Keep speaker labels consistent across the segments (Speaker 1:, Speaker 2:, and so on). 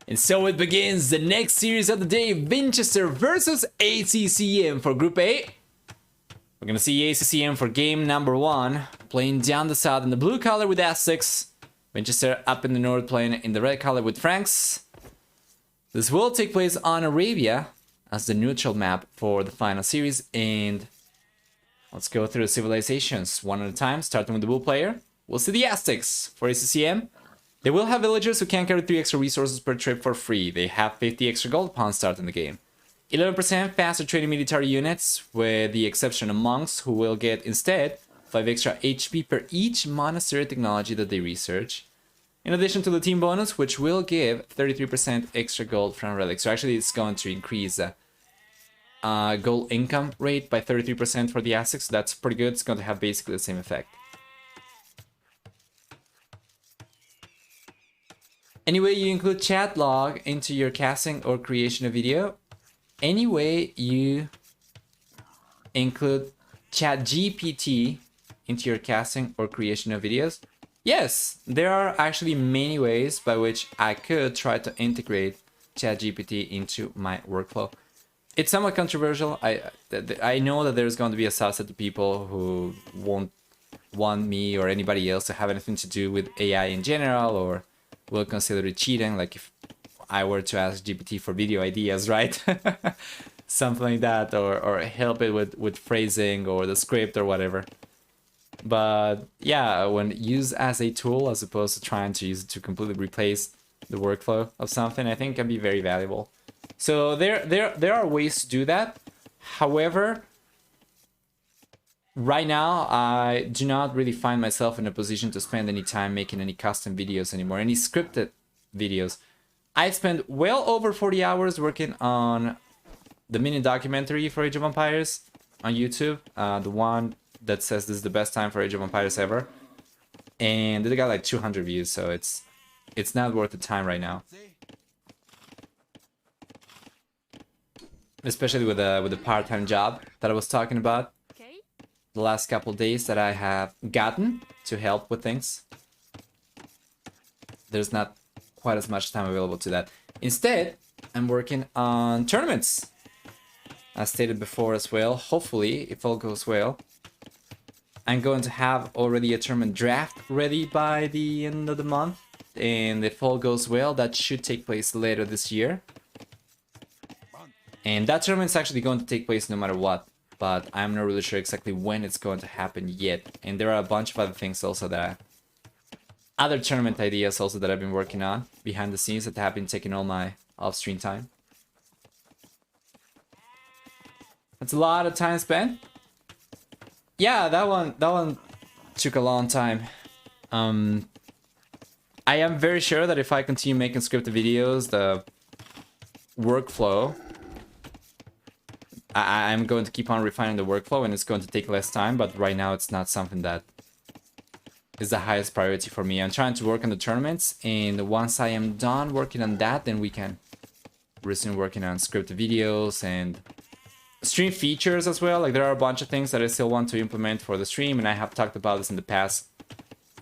Speaker 1: And so it begins the next series of the day, Vinchester versus ACCM for Group A. We're gonna see ACCM for game number 1, playing down the south in the blue color with S6. Vinchester up in the north playing in the red color with Franks. This will take place on Arabia as the neutral map for the final series, and let's go through the civilizations one at a time, starting with the blue player. We'll see the Aztecs for ACCM. They will have villagers who can carry 3 extra resources per trip for free. They have 50 extra gold upon starting the game. 11% faster training military units, with the exception of monks, who will get instead 5 extra HP per each monastery technology that they research. In addition to the team bonus, which will give 33% extra gold from relics. So actually it's going to increase the gold income rate by 33% for the Aztecs. So that's pretty good. It's going to have basically the same effect. Anyway, you include chat log into your casting or creation of video. Anyway, you include chat GPT into your casting or creation of videos. Yes, there are actually many ways by which I could try to integrate ChatGPT into my workflow. It's somewhat controversial. I know that there's going to be a subset of people who won't want me or anybody else to have anything to do with AI in general, or will consider it cheating, like if I were to ask GPT for video ideas, right? Something like that, or help it with phrasing or the script or whatever. But yeah, when used as a tool as opposed to trying to use it to completely replace the workflow of something, I think can be very valuable. So there are ways to do that. However, right now I do not really find myself in a position to spend any time making any custom videos anymore, any scripted videos. I spent well over 40 hours working on the mini documentary for Age of Empires on YouTube, the one that says this is the best time for Age of Empires ever, and it got like 200 views, so it's not worth the time right now, especially with the part-time job that I was talking about the last couple days that I have gotten to help with things. There's not quite as much time available to that. Instead, I'm working on tournaments, as stated before as well. Hopefully, if all goes well, I'm going to have already a tournament draft ready by the end of the month, and if all goes well, that should take place later this year. And that tournament is actually going to take place no matter what, but I'm not really sure exactly when it's going to happen yet. And there are a bunch of other things also other tournament ideas also that I've been working on behind the scenes that have been taking all my off-stream time. That's a lot of time spent. Yeah, that one took a long time. I am very sure that if I continue making scripted videos, the workflow, I'm going to keep on refining the workflow, and it's going to take less time, but right now it's not something that is the highest priority for me. I'm trying to work on the tournaments, and once I am done working on that, then we can resume working on scripted videos and stream features as well. Like, there are a bunch of things that I still want to implement for the stream, and I have talked about this in the past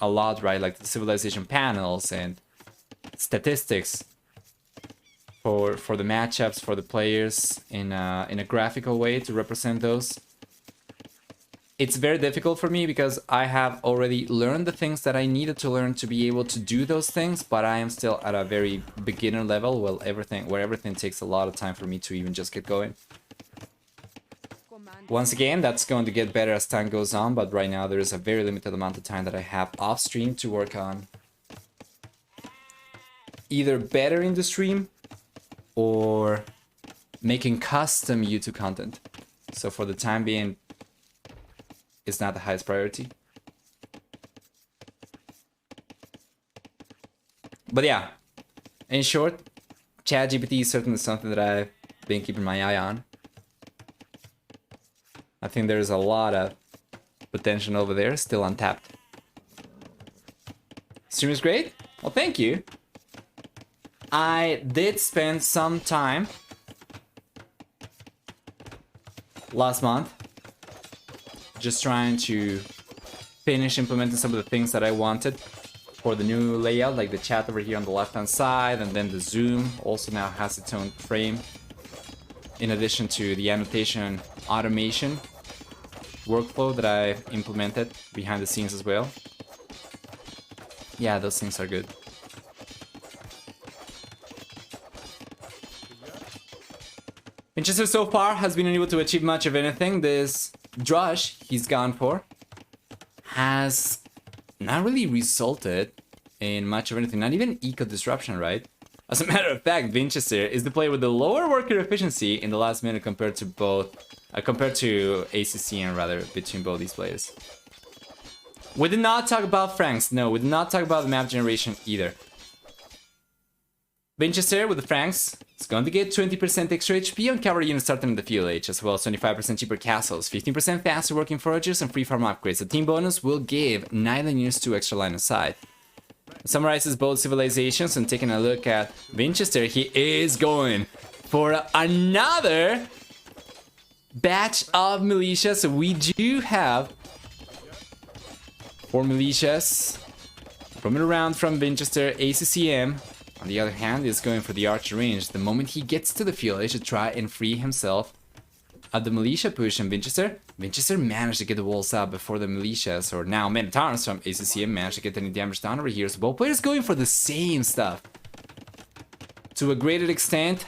Speaker 1: a lot, right? Like the civilization panels and statistics for the matchups, for the players in a graphical way to represent those. It's very difficult for me because I have already learned the things that I needed to learn to be able to do those things, but I am still at a very beginner level where everything takes a lot of time for me to even just get going. Once again, that's going to get better as time goes on, but right now there is a very limited amount of time that I have off stream to work on either better in the stream or making custom YouTube content. So for the time being, it's not the highest priority. But yeah, in short, ChatGPT is certainly something that I've been keeping my eye on. I think there's a lot of potential over there, still untapped. Stream is great? Well, thank you. I did spend some time last month just trying to finish implementing some of the things that I wanted for the new layout, like the chat over here on the left-hand side, and then the zoom also now has its own frame, in addition to the annotation automation workflow that I implemented behind the scenes as well. Yeah, those things are good. Vinchester so far has been unable to achieve much of anything. This drush he's gone for has not really resulted in much of anything, not even eco disruption, right? As a matter of fact, Vinchester is the player with the lower worker efficiency in the last minute compared to ACCM rather, between both these players. We did not talk about Franks. No, we did not talk about the map generation either. Vinchester with the Franks is going to get 20% extra HP on cavalry units starting in the field age, as well as 25% cheaper castles, 15% faster working foragers, and free farm upgrades. The team bonus will give 9 units 2 extra line of sight. Summarizes both civilizations, and taking a look at Vinchester, he is going for another batch of militias. So we do have 4 militias roaming around from Vinchester. ACCM, on the other hand, is going for the archer range. The moment he gets to the field, he should try and free himself of the militia push. And Vinchester managed to get the walls up before the militias, or now men at arms from ACCM, managed to get any damage down over here. So both players going for the same stuff. To a greater extent,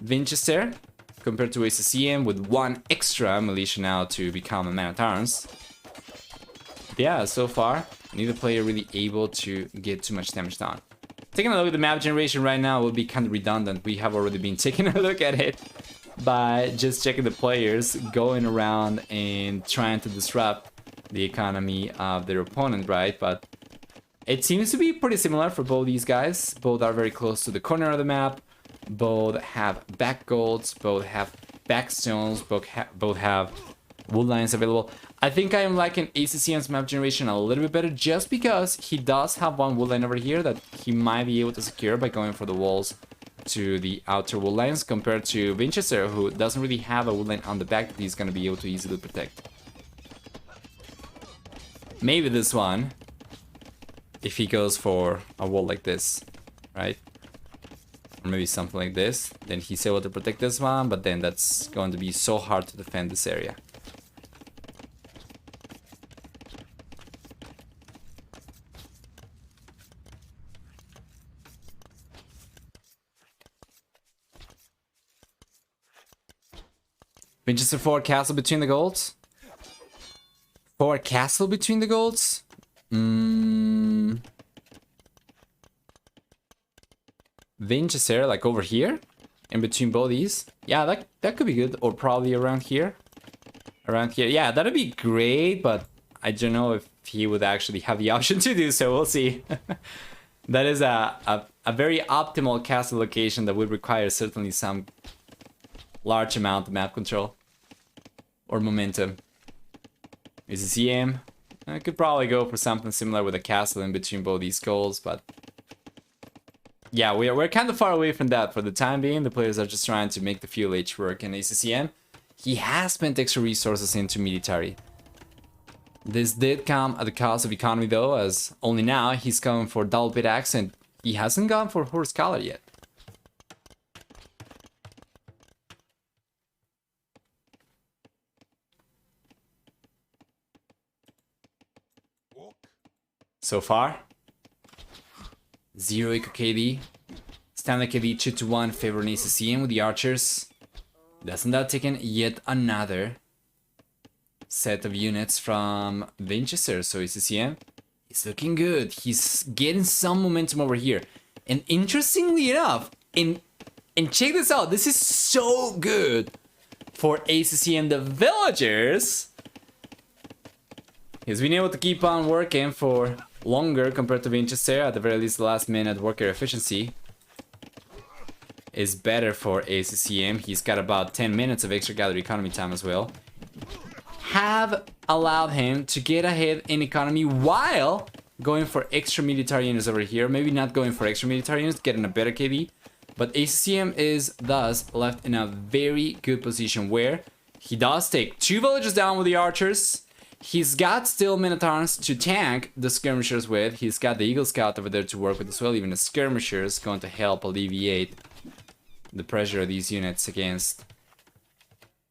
Speaker 1: Vinchester, compared to ACCM, with 1 extra militia now to become a man at arms. Yeah, so far, neither player really able to get too much damage down. Taking a look at the map generation right now will be kind of redundant. We have already been taking a look at it by just checking the players going around and trying to disrupt the economy of their opponent, right? But it seems to be pretty similar for both these guys. Both are very close to the corner of the map. Both have back golds, both have back stones, both have wood lines available. I think I am liking ACCM's map generation a little bit better, just because he does have 1 wood line over here that he might be able to secure by going for the walls to the outer wood lines, compared to Vinchester, who doesn't really have a wood line on the back that he's going to be able to easily protect. Maybe this one, if he goes for a wall like this, right? Or maybe something like this, then he's able to protect this one, but then that's going to be so hard to defend this area. Vinchester 4 castle between the golds. 4 castle between the golds. Vinchester, like over here, in between both these. Yeah, that could be good, or probably around here. Around here, yeah, that'd be great, but I don't know if he would actually have the option to do so. We'll see. That is a very optimal castle location that would require certainly some large amount of map control or momentum. ACCM, I could probably go for something similar with a castle in between both these goals, but yeah, we're kind of far away from that for the time being. The players are just trying to make the fuel H work. And ACCM, he has spent extra resources into military. This did come at the cost of economy though, as only now he's going for double pit axe and he hasn't gone for horse collar yet. So far, 0 eco KD, standard KD 2-1 favoring ACCM with the archers. Doesn't that taken yet another set of units from Vinchester, so ACCM is looking good. He's getting some momentum over here. And interestingly enough, and check this out, this is so good for ACCM, the villagers. He's been able to keep on working for longer compared to Vinchester. At the very least, the last minute worker efficiency is better for ACCM. He's got about 10 minutes of extra gallery economy time as well. Have allowed him to get ahead in economy while going for extra military units over here. Maybe not going for extra military units, getting a better KD. But ACCM is thus left in a very good position where he does take 2 villagers down with the archers. He's got still Minotaurs to tank the skirmishers with. He's got the Eagle Scout over there to work with as well. Even the skirmisher is going to help alleviate the pressure of these units against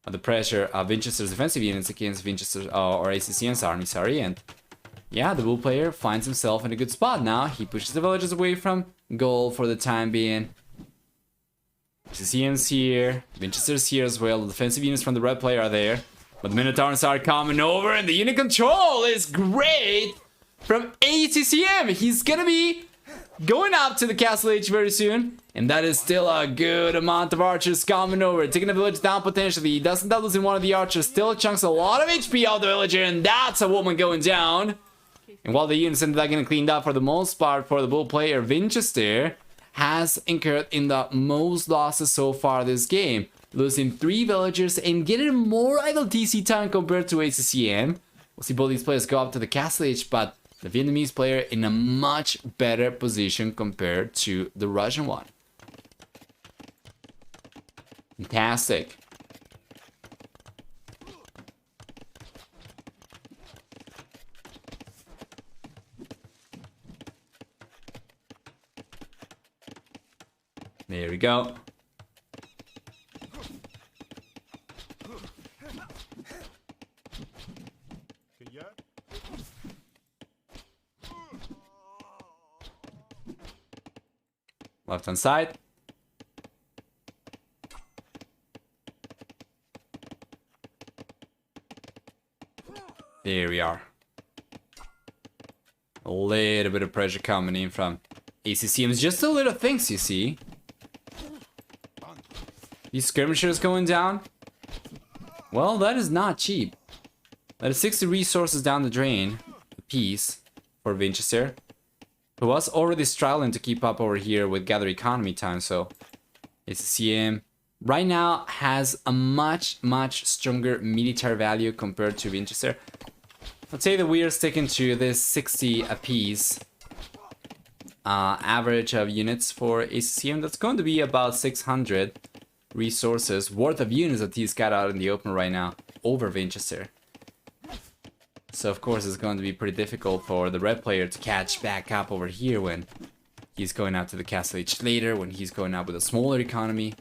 Speaker 1: the pressure of Vinchester's defensive units against Vinchester's or ACCM's army, sorry. And yeah, the Bull player finds himself in a good spot now. He pushes the villagers away from goal for the time being. ACCM's here, Vinchester's here as well. The defensive units from the red player are there. But the Minotaurs are coming over, and the unit control is great from ACCM. He's gonna be going up to the Castle Age very soon. And that is still a good amount of archers coming over, taking the village down potentially. He doesn't double in one of the archers, still chunks a lot of HP out of the villager, and that's a woman going down. And while the units ended up getting cleaned up for the most part for the Bull player, Vinchester has incurred in the most losses so far this game, losing 3 villagers and getting more idle TC time compared to ACCM. We'll see both these players go up to the Castle Age, but the Vietnamese player in a much better position compared to the Russian one. Fantastic. There we go. Left hand side. There we are. A little bit of pressure coming in from ACCM's. Just the little things, you see. These skirmishers going down. Well, that is not cheap. That is 60 resources down the drain. A piece for Vinchester, who was already struggling to keep up over here with gather economy time. So ACCM right now has a much stronger military value compared to Vinchester. Let's say that we are sticking to this 60 apiece average of units for ACCM. That's going to be about 600 resources worth of units that he's got out in the open right now over Vinchester. So of course it's going to be pretty difficult for the red player to catch back up over here when he's going out to the Castle Age later, when he's going out with a smaller economy.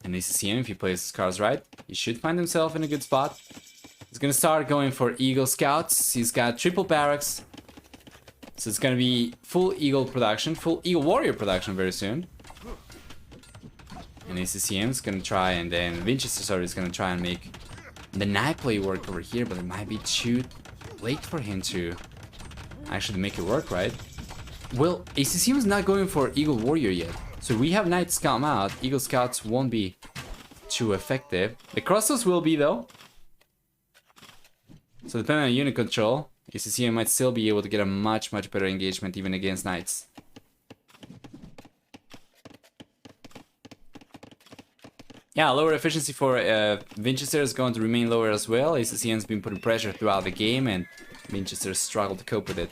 Speaker 1: And ACCM, if he plays his cards right, he should find himself in a good spot. He's gonna start going for Eagle Scouts. He's got triple barracks. So it's gonna be full Eagle production, full Eagle Warrior production very soon. And ACCM is gonna try, and then Vinchester is gonna try and make the Knight play work over here, but it might be too late for him to actually make it work, right? Well, ACCM is not going for Eagle Warrior yet. So we have Knights come out. Eagle Scouts won't be too effective. The Crossos will be though. So depending on unit control, ACCM might still be able to get a much better engagement even against Knights. Yeah, lower efficiency for Vinchester is going to remain lower as well. ACCM's been putting pressure throughout the game, and Vinchester struggled to cope with it.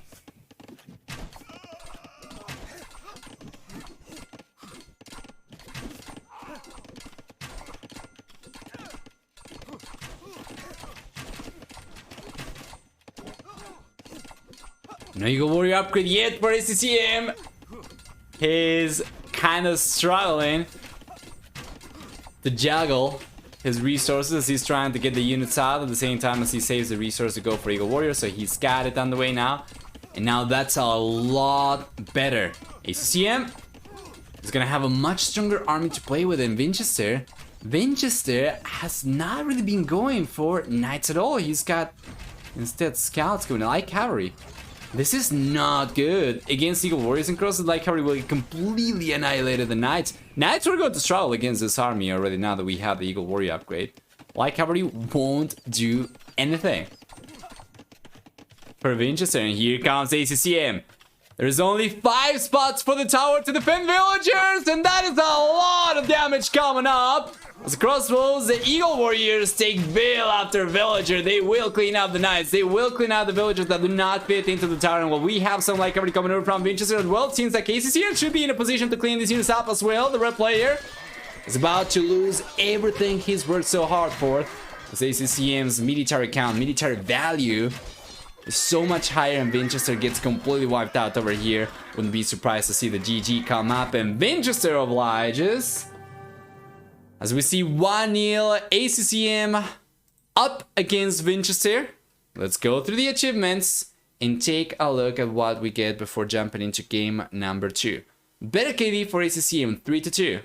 Speaker 1: No Eagle Warrior upgrade yet for ACCM. He's kind of struggling to juggle his resources. He's trying to get the units out at the same time as he saves the resource to go for Eagle Warrior. So he's got it on the way now. And now that's a lot better. ACCM is going to have a much stronger army to play with than Vinchester. Vinchester has not really been going for Knights at all. He's got instead Scouts going, light cavalry. This is not good. Against Eagle Warriors and Crosses, light cavalry will completely annihilate the Knights. Knights are going to struggle against this army already now that we have the Eagle Warrior upgrade. Light cavalry won't do anything for Vinchester, and here comes ACCM. There's only 5 spots for the tower to defend villagers, and that is a lot of damage coming up. As crossbows, the Eagle Warriors take vill after villager. They will clean up the Knights. They will clean out the villagers that do not fit into the tower. And while we have some light cavalry coming over from Vinchester as well, it seems like ACCM should be in a position to clean these units up as well. The red player is about to lose everything he's worked so hard for. As ACCM's military count, military value is so much higher, and Vinchester gets completely wiped out over here. Wouldn't be surprised to see the GG come up, and Vinchester obliges. As we see 1-0 ACCM up against Vinchester. Let's go through the achievements and take a look at what we get before jumping into game number 2. Better KD for ACCM, 3-2.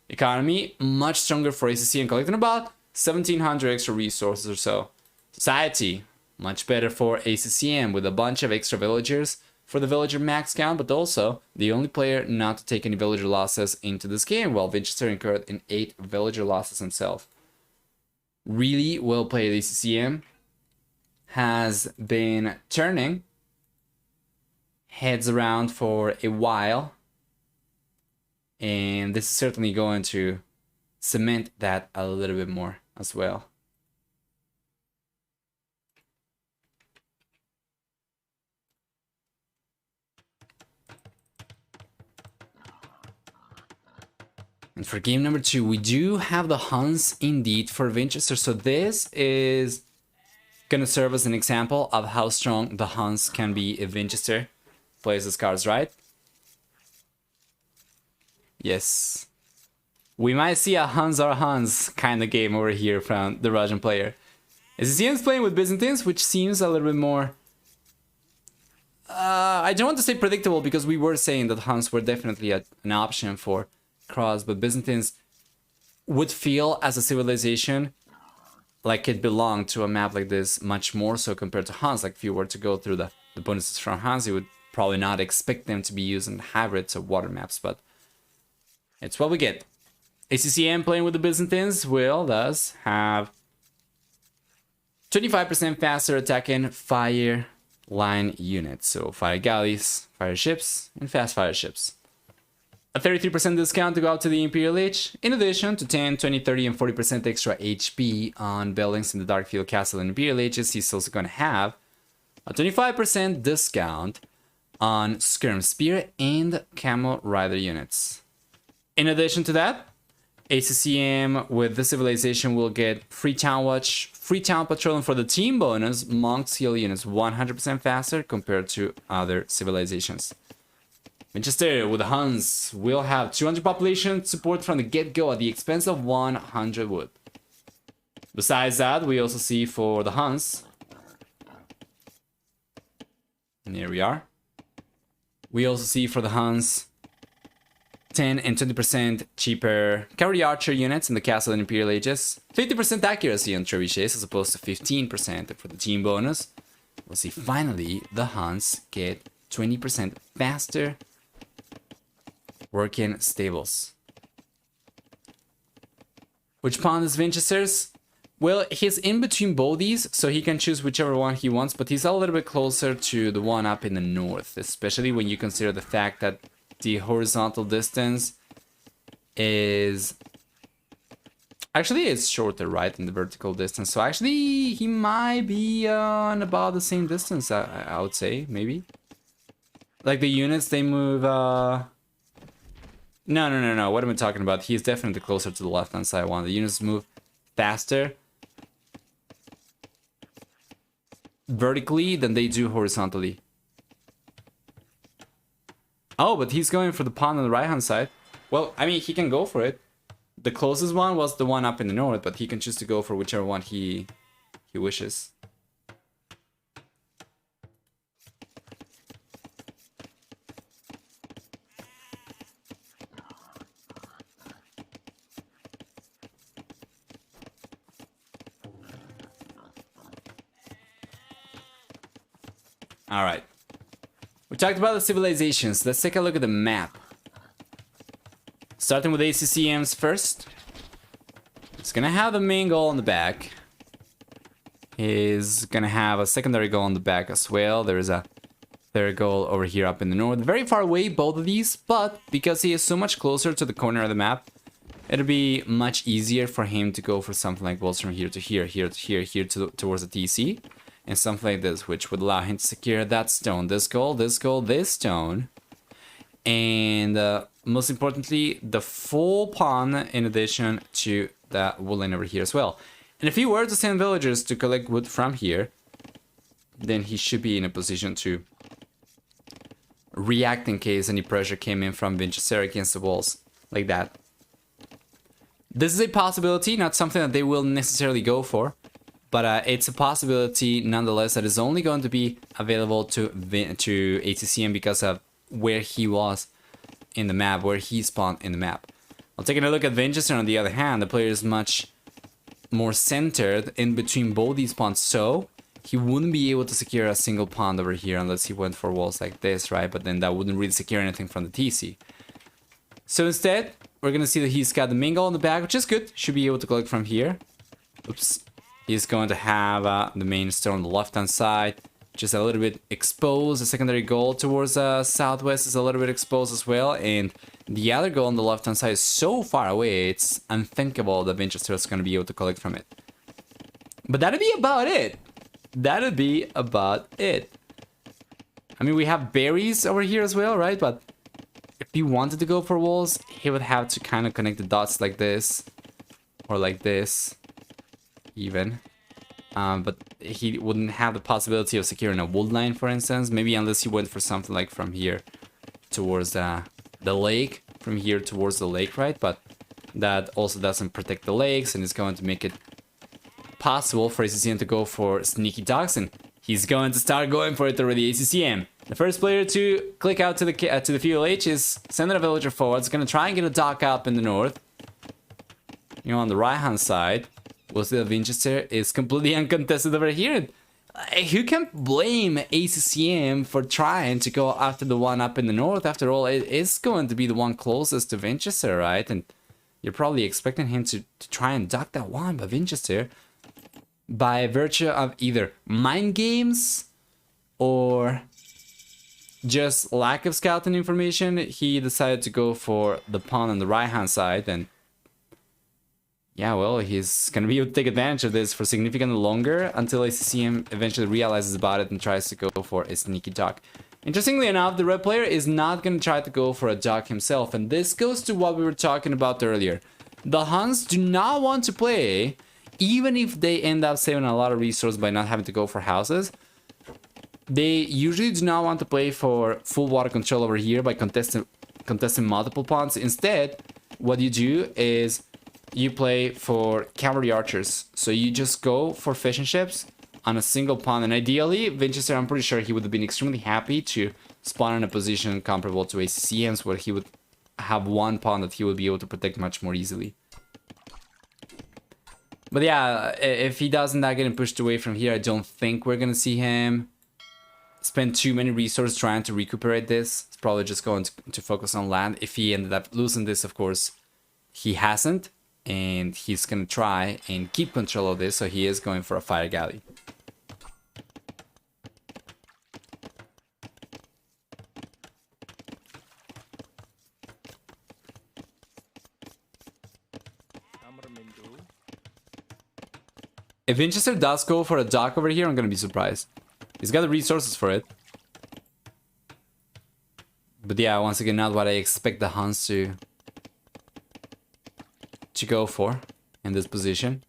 Speaker 1: Economy, much stronger for ACCM, collecting about 1,700 extra resources or so. Society, much better for ACCM with a bunch of extra villagers for the villager max count, but also the only player not to take any villager losses into this game, while Vinchester incurred in 8 villager losses himself. Really well played. ACCM has been turning heads around for a while, and this is certainly going to cement that a little bit more as well. And for game number 2, we do have the Huns indeed for Vinchester. So this is gonna serve as an example of how strong the Huns can be if Vinchester plays his cards right. Yes. We might see a Huns are Huns kind of game over here from the Russian player. ACCM is playing with Byzantines, which seems a little bit more... I don't want to say predictable, because we were saying that Huns were definitely an option for cross, but Byzantines would feel as a civilization like it belonged to a map like this much more so compared to Huns. Like if you were to go through the bonuses from Huns, you would probably not expect them to be using hybrids of water maps, but it's what we get. ACCM playing with the Byzantines will thus have 25% faster attacking fire line units. So fire galleys, fire ships, and fast fire ships. A 33% discount to go out to the Imperial Age, in addition to 10, 20, 30, and 40% extra HP on buildings in the Darkfield Castle and Imperial Ages. He's also going to have a 25% discount on Skirm Spear and Camel Rider units. In addition to that, ACCM with the civilization will get free town watch, free town patrol, and for the team bonus, Monk's Hill units 100% faster compared to other civilizations. Vinchester with the Huns will have 200 population support from the get-go at the expense of 100 wood. Besides that, we also see for the Huns, and here we are, we also see for the Huns 10 and 20% cheaper cavalry archer units in the castle and Imperial Ages, 50% accuracy on trebuchets as opposed to 15% for the team bonus. We'll see finally the Huns get 20% faster working stables. Which pawn is Vinchester's? Well, he's in between both these, so he can choose whichever one he wants, but he's a little bit closer to the one up in the north, especially when you consider the fact that the horizontal distance is... Actually, it's shorter, right, than the vertical distance. So actually, he might be on about the same distance, I would say, maybe. Like the units, they move... No. What am I talking about? He's definitely closer to the left-hand side one. The units move faster vertically than they do horizontally. Oh, but he's going for the pawn on the right-hand side. Well, I mean, he can go for it. The closest one was the one up in the north, but he can choose to go for whichever one he wishes. All right. We talked about the civilizations. Let's take a look at the map. Starting with ACCM's first. It's gonna have the main goal on the back. He's gonna have a secondary goal on the back as well. There is a third goal over here up in the north. Very far away, both of these, but because he is so much closer to the corner of the map, it'll be much easier for him to go for something like goals from here to here, here to here, here to towards the TC. And something like this, which would allow him to secure that stone, this goal, this goal, this stone. And most importantly, the full pawn in addition to that woolen over here as well. And if he were to send villagers to collect wood from here, then he should be in a position to react in case any pressure came in from Vinchester against the walls, like that. This is a possibility, not something that they will necessarily go for, but it's a possibility nonetheless that is only going to be available to ACCM because of where he was in the map, where he spawned in the map. Well, taking a look at Vinchester, on the other hand, the player is much more centered in between both these pawns, so he wouldn't be able to secure a single pawn over here unless he went for walls like this, right? But then that wouldn't really secure anything from the TC. So instead, we're gonna see that he's got the mingle in the back, which is good. Should be able to collect from here. Oops. He's going to have the main stone on the left-hand side, just a little bit exposed. The secondary goal towards southwest is a little bit exposed as well, and the other goal on the left-hand side is so far away, it's unthinkable that Vinchester is going to be able to collect from it. But that'd be about it. That'd be about it. I mean, we have berries over here as well, right? But if he wanted to go for walls, he would have to kind of connect the dots like this, or like this, even. But he wouldn't have the possibility of securing a wood line, for instance. Maybe unless he went for something like from here towards the lake, from here towards the lake, right? But that also doesn't protect the lakes, and it's going to make it possible for ACCM to go for sneaky docks, and he's going to start going for it already. ACCM, the first player to click out to the FULH, is sending a villager forward. It's going to try and get a dock up in the north. You know, on the right hand side, we'll see that Vinchester is completely uncontested over here. Who can blame ACCM for trying to go after the one up in the north? After all, it is going to be the one closest to Vinchester, right? And you're probably expecting him to try and dock that one, but Vinchester, by virtue of either mind games or just lack of scouting information, he decided to go for the pawn on the right hand side. And yeah, well, he's gonna be able to take advantage of this for significantly longer until ACCM eventually realizes about it and tries to go for a sneaky dock. Interestingly enough, the red player is not gonna try to go for a dock himself, and this goes to what we were talking about earlier. The Huns do not want to play, even if they end up saving a lot of resources by not having to go for houses. They usually do not want to play for full water control over here by contesting multiple pawns. Instead, what you do is you play for cavalry archers. So you just go for fishing ships on a single pawn. And ideally, Vinchester, I'm pretty sure he would have been extremely happy to spawn in a position comparable to ACCM's, where he would have one pawn that he would be able to protect much more easily. But yeah, if he doesn't end up getting pushed away from here, I don't think we're gonna see him spend too many resources trying to recuperate this. It's probably just going to focus on land. If he ended up losing this, of course, he hasn't. And he's gonna try and keep control of this, so he is going for a fire galley. If Vinchester does go for a dock over here, I'm gonna be surprised. He's got the resources for it. But yeah, once again, not what I expect the Huns to go for in this position.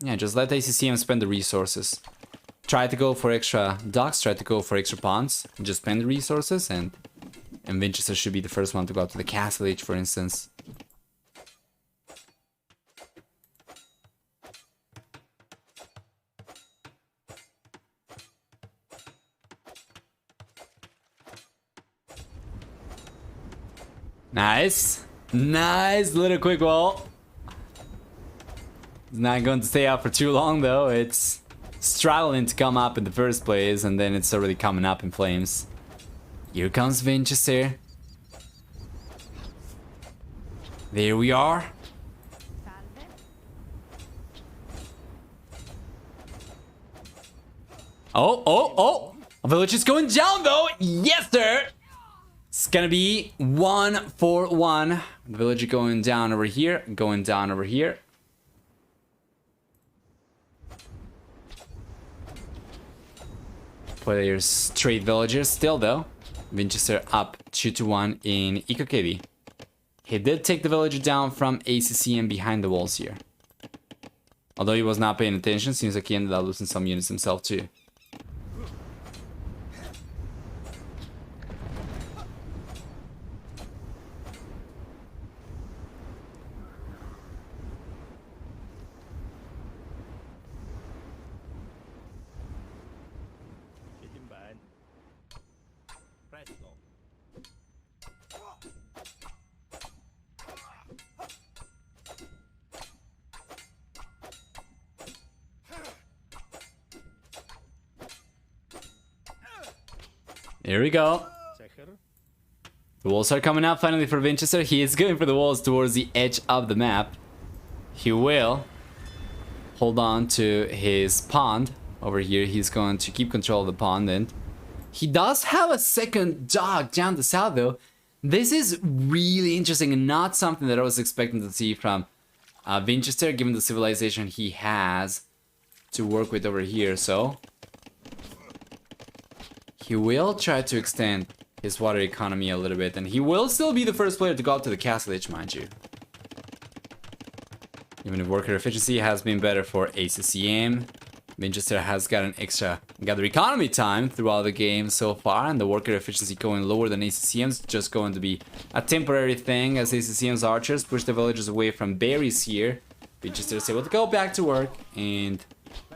Speaker 1: Yeah, just let ACCM spend the resources. Try to go for extra docks, try to go for extra pawns, and just spend the resources, and Vinchester should be the first one to go out to the castle age, for instance. Nice. Nice little quick wall. It's not going to stay up for too long though. It's struggling to come up in the first place, and then it's already coming up in flames. Here comes Vinchester. There we are. Oh! A village is going down though. Yes, sir. It's gonna be 1-4-1. The villager going down over here, going down over here. Players trade villagers still though. Vinchester up 2-1 in Ikokedi. He did take the villager down from ACCM behind the walls here. Although he was not paying attention, seems like he ended up losing some units himself too. Here we go. The walls are coming up finally for Vinchester. He is going for the walls towards the edge of the map. He will hold on to his pond over here. He's going to keep control of the pond, and he does have a second dock down the south though. This is really interesting and not something that I was expecting to see from Vinchester, given the civilization he has to work with over here. So he will try to extend his water economy a little bit, and he will still be the first player to go up to the castle edge, mind you. Even if worker efficiency has been better for ACCM, Vinchester has got an extra gather economy time throughout the game so far, and the worker efficiency going lower than ACCM's just going to be a temporary thing as ACCM's archers push the villagers away from berries here. Vinchester is able to go back to work, and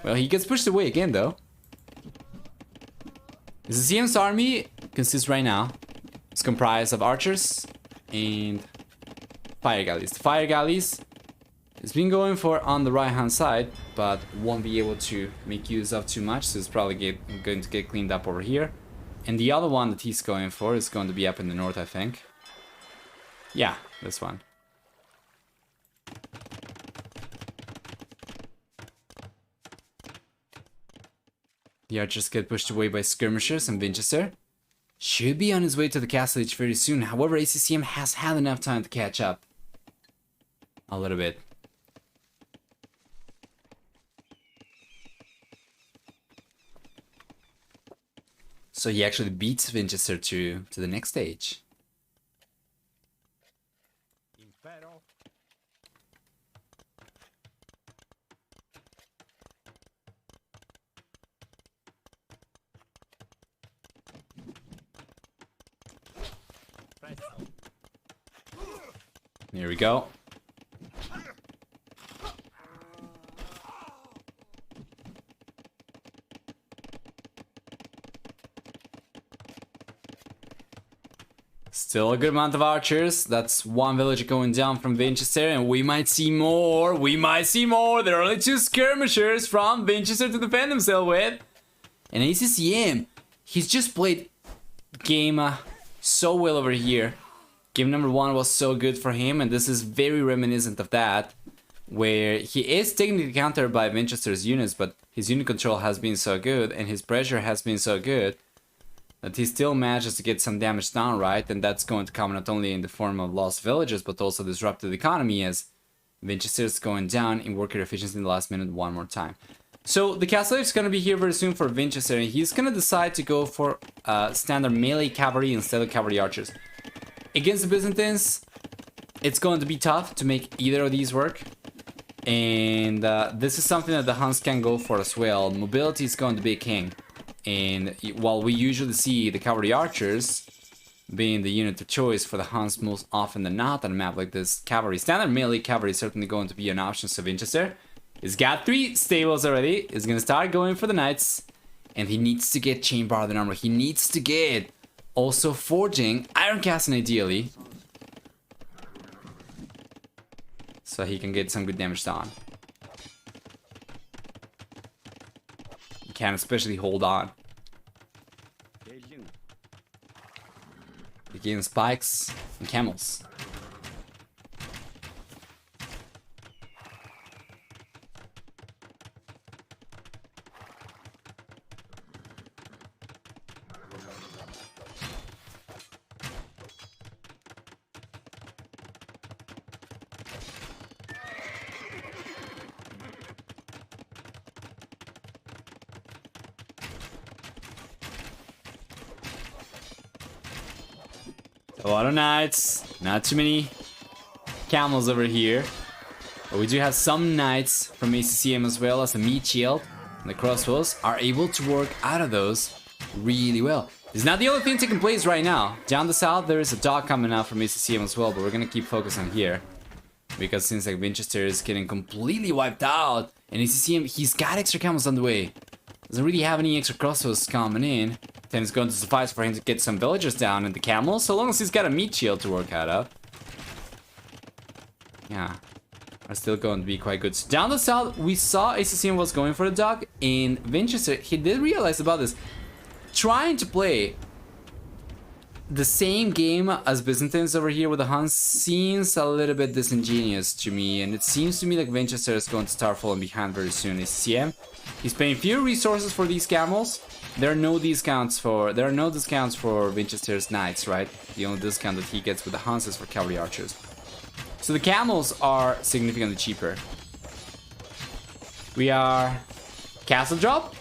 Speaker 1: well, he gets pushed away again though. ACCM's army consists right now, it's comprised of archers and fire galleys. The fire galleys it's been going for on the right hand side, but won't be able to make use of too much, so it's probably going to get cleaned up over here. And the other one that he's going for is going to be up in the north, I think. Yeah, this one. The archers get pushed away by skirmishers, and Vinchester should be on his way to the castle edge very soon. However, ACCM has had enough time to catch up a little bit. So he actually beats Vinchester to the next stage. Here we go. Still a good amount of archers. That's one villager going down from Vinchester, and we might see more. We might see more. There are only 2 skirmishers from Vinchester to defend himself with. And ACCM, he's just played game so well over here. Game number 1 was so good for him, and this is very reminiscent of that, where he is technically countered by Vinchester's units, but his unit control has been so good and his pressure has been so good that he still manages to get some damage done, right? And that's going to come not only in the form of lost villages, but also disrupted economy, as Vinchester is going down in worker efficiency in the last minute one more time. So the castle is going to be here very soon for Vinchester, and he's going to decide to go for standard melee cavalry instead of cavalry archers. Against the Byzantines, it's going to be tough to make either of these work. And this is something that the Huns can go for as well. Mobility is going to be king. And while we usually see the cavalry archers being the unit of choice for the Huns most often than not on a map like this, cavalry, standard melee cavalry is certainly going to be an option. So Vinchester, he's got 3 stables already. He's going to start going for the knights. And he needs to get chain bar armor. He needs to get also forging iron casting ideally, so he can get some good damage done. He can especially hold on. Against spikes and camels. A lot of knights, not too many camels over here. But we do have some knights from ACCM as well as the meat shield. And the crossbows are able to work out of those really well. It's not the only thing taking place right now. Down the south, there is a dog coming out from ACCM as well, but we're gonna keep focusing here. Because since like Vinchester is getting completely wiped out, and ACCM, he's got extra camels on the way. Doesn't really have any extra crossbows coming in. Then it's going to suffice for him to get some villagers down and the camels, so long as he's got a meat shield to work out of. Yeah, are still going to be quite good. So down the south, we saw ACCM was going for the dog. In Vinchester, he did realize about this. Trying to play the same game as Byzantines over here with the Huns seems a little bit disingenuous to me, and it seems to me like Vinchester is going to start falling behind very soon. ACCM, he's paying few resources for these camels. There are no discounts for Vinchester's knights, right? The only discount that he gets with the Huns is for cavalry archers. So the camels are significantly cheaper. We are castle drop.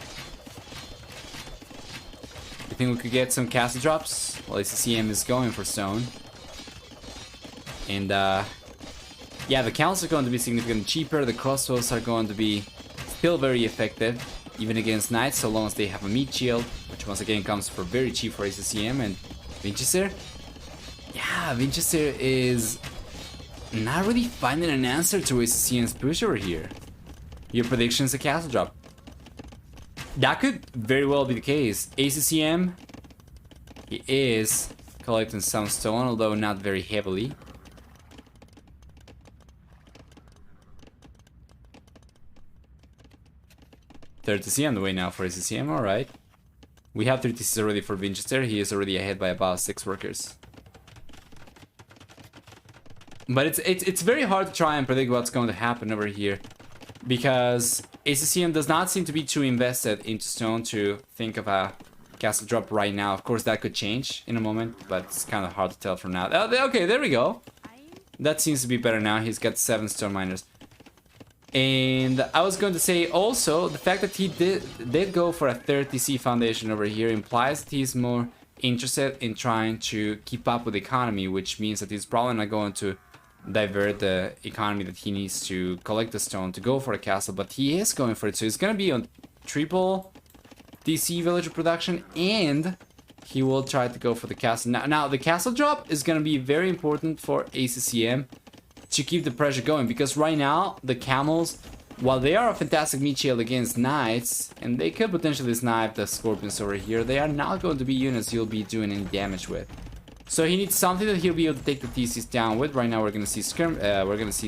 Speaker 1: You think we could get some castle drops? Well, ACCM is going for stone. And yeah, the camels are going to be significantly cheaper. The crossbows are going to be still very effective, even against knights, so long as they have a meat shield, which once again comes for very cheap for ACCM. And Vinchester, yeah, Vinchester is not really finding an answer to ACCM's push over here. Your prediction is a castle drop. That could very well be the case. ACCM, he is collecting some stone, although not very heavily. Third TC on the way now for ACCM, alright. We have 3 TCs already for Vinchester. He is already ahead by about 6 workers. But it's very hard to try and predict what's going to happen over here, because ACCM does not seem to be too invested into stone to think of a castle drop right now. Of course, that could change in a moment, but it's kind of hard to tell from now. Okay, there we go. That seems to be better now. He's got 7 stone miners. And I was going to say also, the fact that he did go for a 3rd TC foundation over here implies that he's more interested in trying to keep up with the economy, which means that he's probably not going to divert the economy that he needs to collect the stone to go for a castle, but he is going for it. So he's going to be on triple DC villager production, and he will try to go for the castle. Now the castle drop is going to be very important for ACCM to keep the pressure going, because right now the camels, while they are a fantastic meat shield against knights, and they could potentially snipe the scorpions over here, they are not going to be units you'll be doing any damage with. So he needs something that he'll be able to take the TCs down with. Right now we're gonna see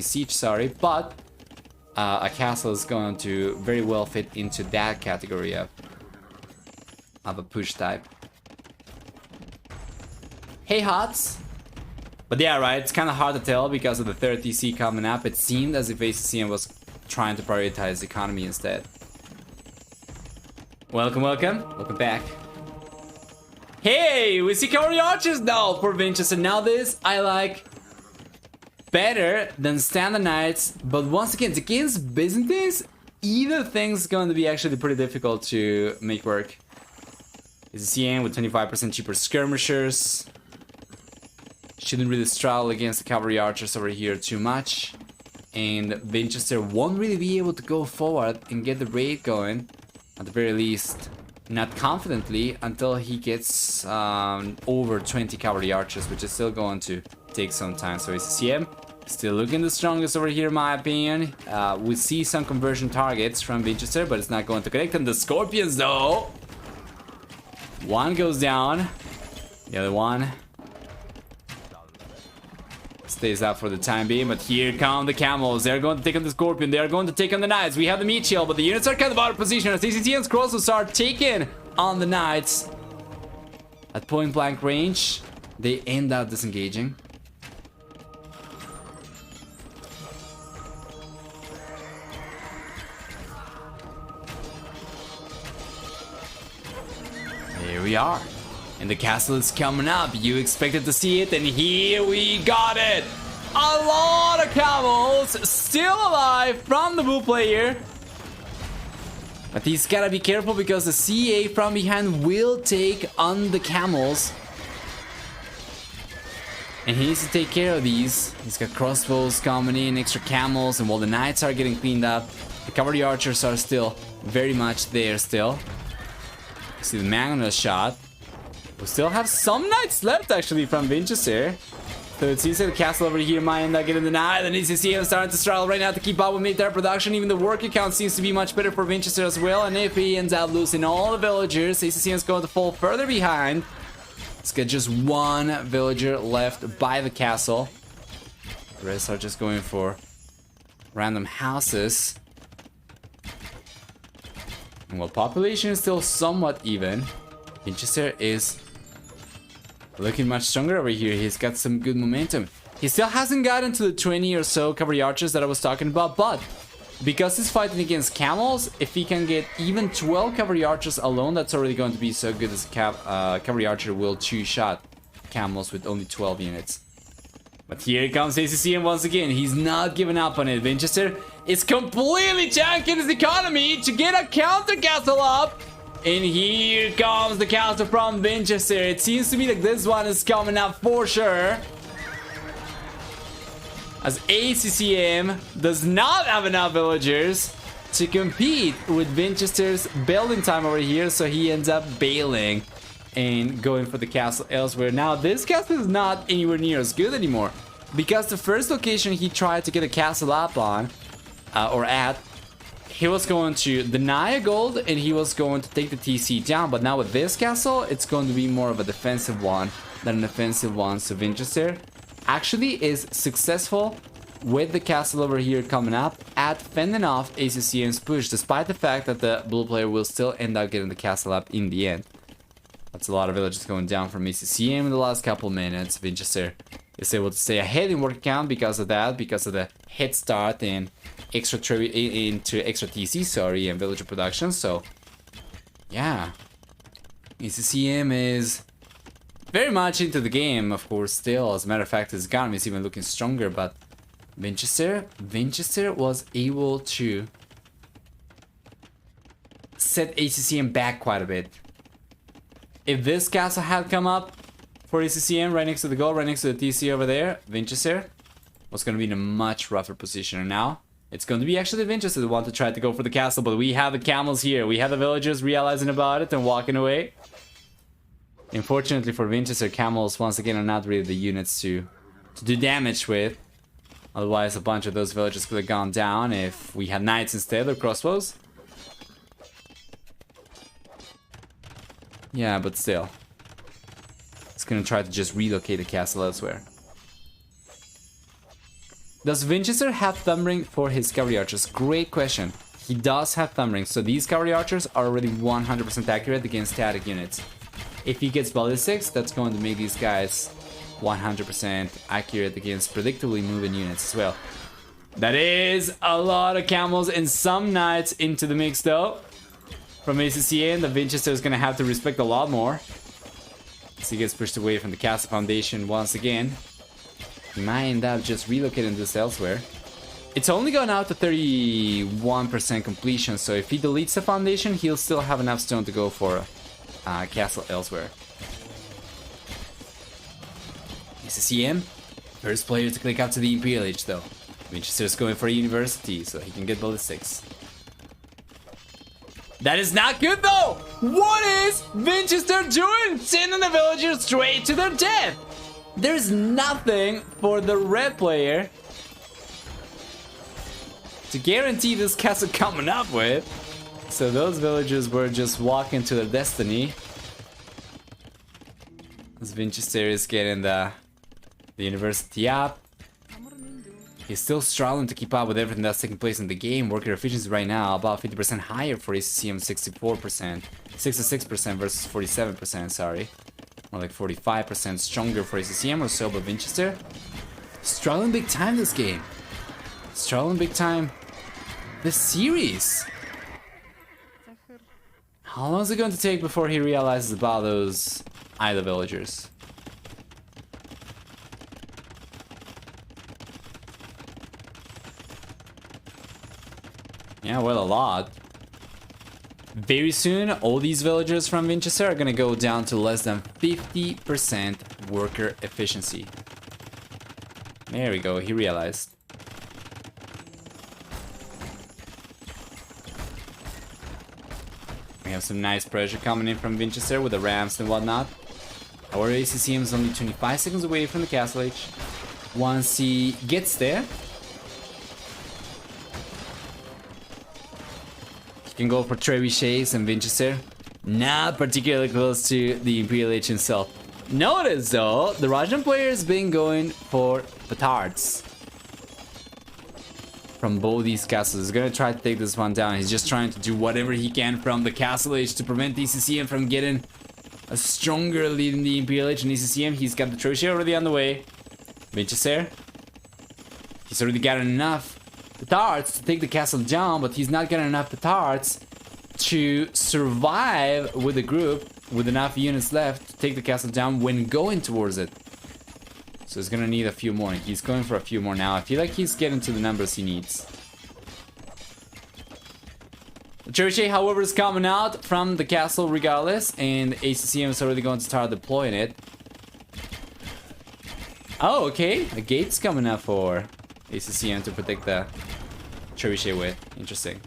Speaker 1: siege, sorry, but a castle is going to very well fit into that category of a push type. Hey Hots! But yeah, right, it's kind of hard to tell because of the 3rd TC coming up. It seemed as if ACCM was trying to prioritize the economy instead. Welcome back. Hey, we see cavalry archers now for Vinchester. Now this I like better than standard knights, but once again, against Byzantines, either thing's going to be actually pretty difficult to make work. ACCM with 25% cheaper skirmishers. Shouldn't really struggle against the cavalry archers over here too much. And Vinchester won't really be able to go forward and get the raid going, at the very least. Not confidently, until he gets over 20 cavalry archers, which is still going to take some time. So ACCM still looking the strongest over here in my opinion. We see some conversion targets from Vinchester, but it's not going to connect. And the scorpions though, one goes down, the other one stays up for the time being. But here come the camels. They're going to take on the scorpion. They are going to take on the knights. We have the meat shield, but the units are kind of out of position as ACCM's crossbows are taken on the knights at point blank range. They end up disengaging. Here we are. And the castle is coming up. You expected to see it, and here we got it. A lot of camels still alive from the blue player. But he's gotta be careful because the CA from behind will take on the camels. And he needs to take care of these. He's got crossbows coming in, extra camels, and while the knights are getting cleaned up, the cavalry archers are still very much there still. See the Magnus shot. We still have some knights left actually from Vinchester. So it seems that the castle over here might end up getting denied. And ACCM starting to struggle right now to keep up with military production. Even the worker count seems to be much better for Vinchester as well. And if he ends up losing all the villagers, ACCM is going to fall further behind. Let's get just one villager left by the castle. The rest are just going for random houses. And while population is still somewhat even, Vinchester is looking much stronger over here. He's got some good momentum. He still hasn't gotten to the 20 or so cavalry archers that I was talking about, but because he's fighting against camels, if he can get even 12 cavalry archers alone, that's already going to be so good as a cavalry archer will two-shot camels with only 12 units. But here comes ACCM once again. He's not giving up on it. Vinchester is completely tanking his economy to get a counter castle up. And here comes the counter from Vinchester. It seems to me like this one is coming up for sure, as ACCM does not have enough villagers to compete with Vinchester's building time over here, so he ends up bailing and going for the castle elsewhere. Now, this castle is not anywhere near as good anymore, because the first location he tried to get a castle up on, or at, he was going to deny a gold and he was going to take the TC down. But now with this castle, it's going to be more of a defensive one than an offensive one. So Vinchester actually is successful with the castle over here coming up at fending off ACCM's push, despite the fact that the blue player will still end up getting the castle up in the end. That's a lot of villages going down from ACCM in the last couple minutes. Vinchester is able to stay ahead in work count because of that, because of the head start and extra TC, sorry, and villager production. So yeah, ACCM is very much into the game, of course, still. As a matter of fact, his economy is even looking stronger, but Vinchester was able to set ACCM back quite a bit. If this castle had come up for ACCM right next to the goal, right next to the TC over there, Vinchester was going to be in a much rougher position. And now it's going to be actually Vinchester the one to try to go for the castle, but we have the camels here. We have the villagers realizing about it and walking away. Unfortunately for Vinchester, camels once again are not really the units to do damage with. Otherwise, a bunch of those villagers could have gone down if we had knights instead or crossbows. Yeah, but still. It's gonna try to just relocate the castle elsewhere. Does Vinchester have thumbring for his cavalry archers? Great question. He does have thumbring, so these cavalry archers are already 100% accurate against static units. If he gets ballistics, that's going to make these guys 100% accurate against predictably moving units as well. That is a lot of camels and some knights into the mix though. From ACCM, the Vinchester is going to have to respect a lot more. As he gets pushed away from the castle foundation once again. He might end up just relocating this elsewhere. It's only gone out to 31% completion, so if he deletes the foundation, he'll still have enough stone to go for a castle elsewhere. ACCM, first player to click up to the Imperial Age though. Vinchester's going for a university, so he can get ballistics. That is not good though! What is Vinchester doing? Sending the villagers straight to their death! There's nothing for the red player to guarantee this castle coming up with. So those villagers were just walking to their destiny. As Vinchester is getting the university up. He's still struggling to keep up with everything that's taking place in the game. Worker efficiency right now about 50% higher for ACCM, 66% versus 47%, sorry. More like 45% stronger for ACCM or so, but Vinchester struggling big time this game. Struggling big time this series. How long is it going to take before he realizes about those idle villagers? Yeah, well, a lot. Very soon, all these villagers from Vinchester are gonna go down to less than 50% worker efficiency. There we go, he realized. We have some nice pressure coming in from Vinchester with the ramps and whatnot. Our ACCM is only 25 seconds away from the castle age. Once he gets there, he can go for trebuchets and Vinchester. Not particularly close to the Imperial Age himself. Notice though, the Russian player has been going for petards from both these castles. He's gonna try to take this one down. He's just trying to do whatever he can from the castle age to prevent the ACCM from getting a stronger lead in the Imperial Age and ACCM. He's got the trebuchet already on the way. Vinchester, he's already got enough petards to take the castle down, but he's not got enough petards to survive with the group with enough units left to take the castle down when going towards it. So he's gonna need a few more. He's going for a few more now. I feel like he's getting to the numbers he needs. The trebuchet, however, is coming out from the castle regardless, and ACCM is already going to start deploying it. Oh, okay. A gate's coming up for ACCM to protect the trebuchet with. Interesting.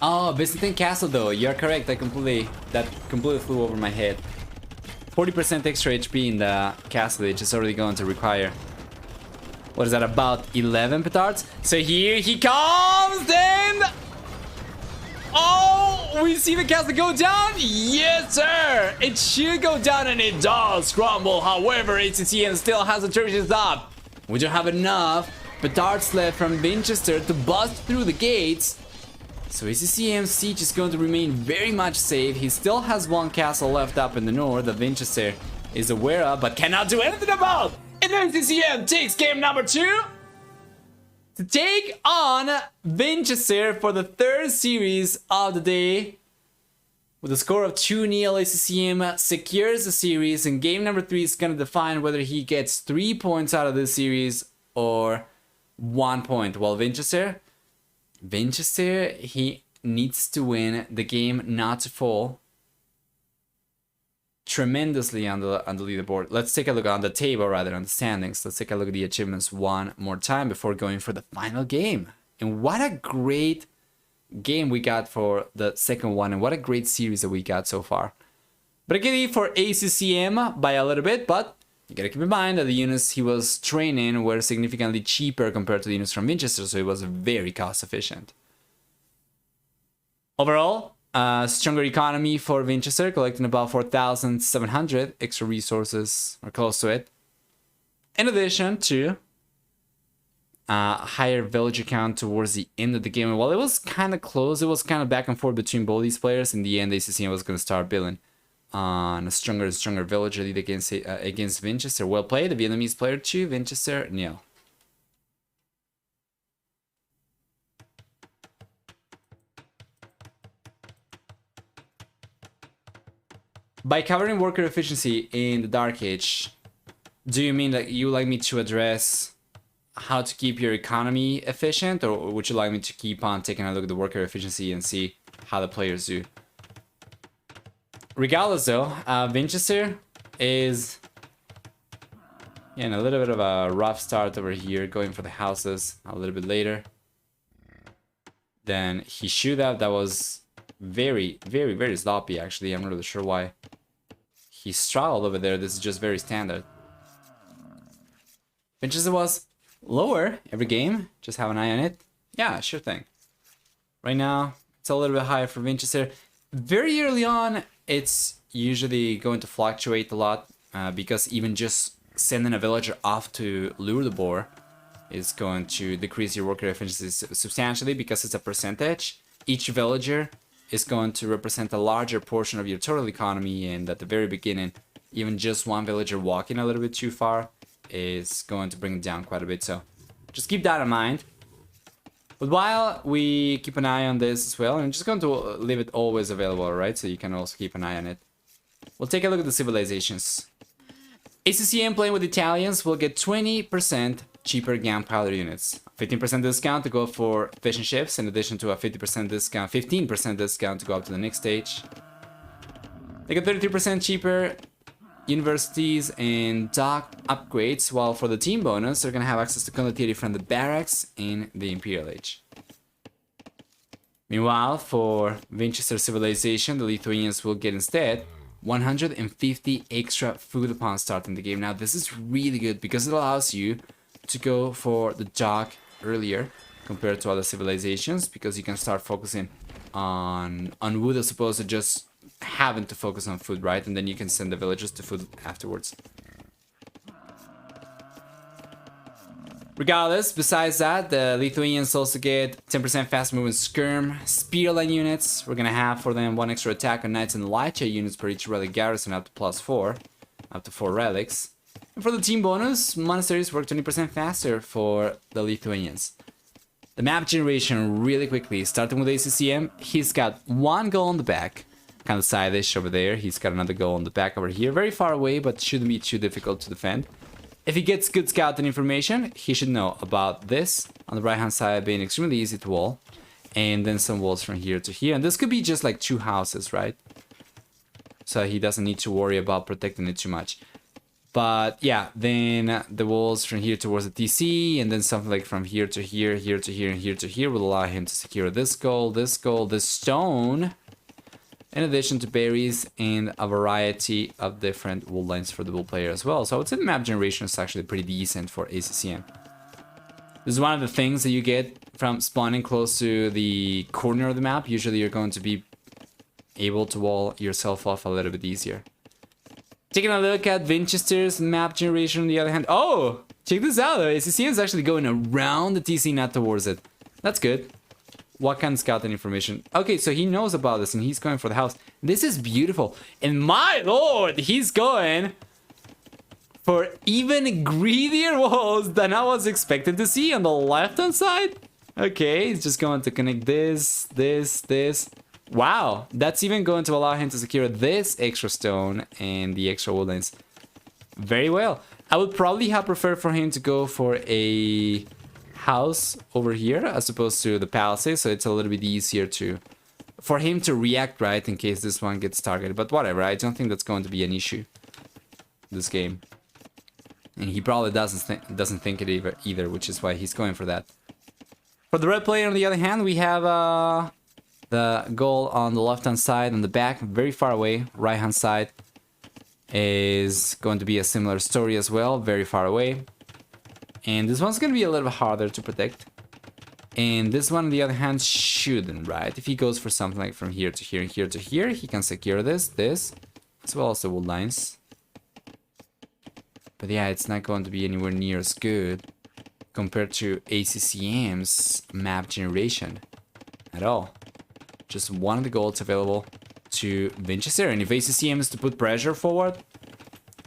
Speaker 1: Oh, Byzantine Castle though, you're correct. That completely flew over my head. 40% extra HP in the castle, which is already going to require, what is that, about 11 petards? So here he comes, and oh, we see the castle go down. Yes, sir. It should go down, and it does crumble. However, ACCM still has the churches up. We don't have enough petards left from Vinchester to bust through the gates. So ACCM's siege is going to remain very much safe. He still has one castle left up in the north that Vinchester is aware of, but cannot do anything about. And ACCM takes game number 2 to take on Vinchester for the third series of the day. With a score of 2-0, ACCM secures the series, and game number 3 is going to define whether he gets 3 points out of this series or 1 point. While Vinchester, he needs to win the game not to fall tremendously on the leaderboard. Let's take a look on the table, rather, on the standings. Let's take a look at the achievements one more time before going for the final game. And what a great game we got for the second one, and what a great series that we got so far. But again, for ACCM by a little bit, but you gotta keep in mind that the units he was training were significantly cheaper compared to the units from Vinchester, so it was very cost efficient. Overall, stronger economy for Vinchester, collecting about 4,700 extra resources, or close to it. In addition to higher villager count towards the end of the game. And while it was kind of close, it was kind of back and forth between both these players. In the end, ACCM was going to start building on a stronger and stronger villager lead against Vinchester. Well played. The Vietnamese player 2, Vinchester 0. By covering worker efficiency in the Dark Age, do you mean that you like me to address how to keep your economy efficient, or would you like me to keep on taking a look at the worker efficiency and see how the players do? Regardless though, Vinchester is in a little bit of a rough start over here, going for the houses a little bit later than he should have. That was very sloppy actually. I'm not really sure why he struggled over there. This is just very standard. Vinchester was lower every game. Just have an eye on it. Yeah, sure thing. Right now, it's a little bit higher for Vinchester. Very early on, it's usually going to fluctuate a lot because even just sending a villager off to lure the boar is going to decrease your worker efficiency substantially because it's a percentage. Each villager is going to represent a larger portion of your total economy, and at the very beginning, even just one villager walking a little bit too far is going to bring it down quite a bit. So just keep that in mind. But while we keep an eye on this as well, I'm just going to leave it always available, right? So you can also keep an eye on it. We'll take a look at the civilizations. ACCM playing with Italians will get 20% cheaper gunpowder units. 15% discount to go for fish and chips, in addition to a 50% discount, 15% discount to go up to the next stage. They get 33% cheaper universities and dock upgrades, while for the team bonus, they're gonna have access to condottieri from the barracks in the Imperial Age. Meanwhile, for Vinchester Civilization, the Lithuanians will get instead 150 extra food upon starting the game. Now, this is really good because it allows you to go for the dock earlier compared to other civilizations, because you can start focusing on wood as opposed to just having to focus on food, right? And then you can send the villagers to food afterwards. Regardless, besides that, the Lithuanians also get 10% fast moving skirm spearline units. We're gonna have for them 1 extra attack on knights and light units per each relic garrison, up to +4, up to 4 relics. And for the team bonus, monasteries work 20% faster for the Lithuanians. The map generation really quickly, starting with ACCM. He's got 1 goal on the back, kind of side-ish over there. He's got another goal on the back over here, very far away, but shouldn't be too difficult to defend. If he gets good scouting information, he should know about this on the right-hand side being extremely easy to wall. And then some walls from here to here. And this could be just like 2 houses, right? So he doesn't need to worry about protecting it too much. But yeah, then the walls from here towards the TC, and then something like from here to here, here to here, and here to here will allow him to secure this goal, this stone. In addition to berries and a variety of different wool lines for the bull player as well. So I would say the map generation is actually pretty decent for ACCM. This is one of the things that you get from spawning close to the corner of the map. Usually you're going to be able to wall yourself off a little bit easier. Taking a look at Vinchester's map generation on the other hand. Oh, check this out though. ACCM is actually going around the TC, not towards it. That's good. What kind of scouting information? Okay, so he knows about this and he's going for the house. This is beautiful. And my lord, he's going for even greedier walls than I was expecting to see on the left-hand side. Okay, he's just going to connect this. Wow, that's even going to allow him to secure this extra stone and the extra wood lines. Very well. I would probably have preferred for him to go for a house over here as opposed to the palisade, so it's a little bit easier to for him to react, right, in case this one gets targeted. But whatever, I don't think that's going to be an issue this game, and he probably doesn't think it either, which is why he's going for that. For the red player, on the other hand, we have the goal on the left hand side and the back, very far away. Right hand side is going to be a similar story as well, very far away. And this one's going to be a little bit harder to protect. And this one, on the other hand, shouldn't, right? If he goes for something like from here to here and here to here, he can secure this, as well as the wood lines. But yeah, it's not going to be anywhere near as good compared to ACCM's map generation at all. Just one of the goals available to Vinchester. And if ACCM is to put pressure forward,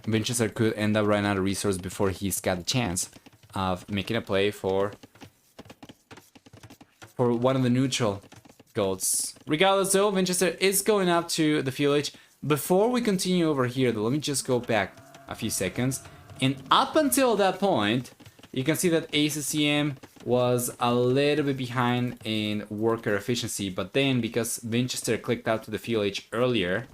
Speaker 1: Vinchester could end up running out of resource before he's got the chance of making a play for one of the neutral goals. Regardless though, Vinchester is going up to the village. Before we continue over here though, let me just go back a few seconds. And up until that point, you can see that ACCM was a little bit behind in worker efficiency, but then because Vinchester clicked out to the village earlier,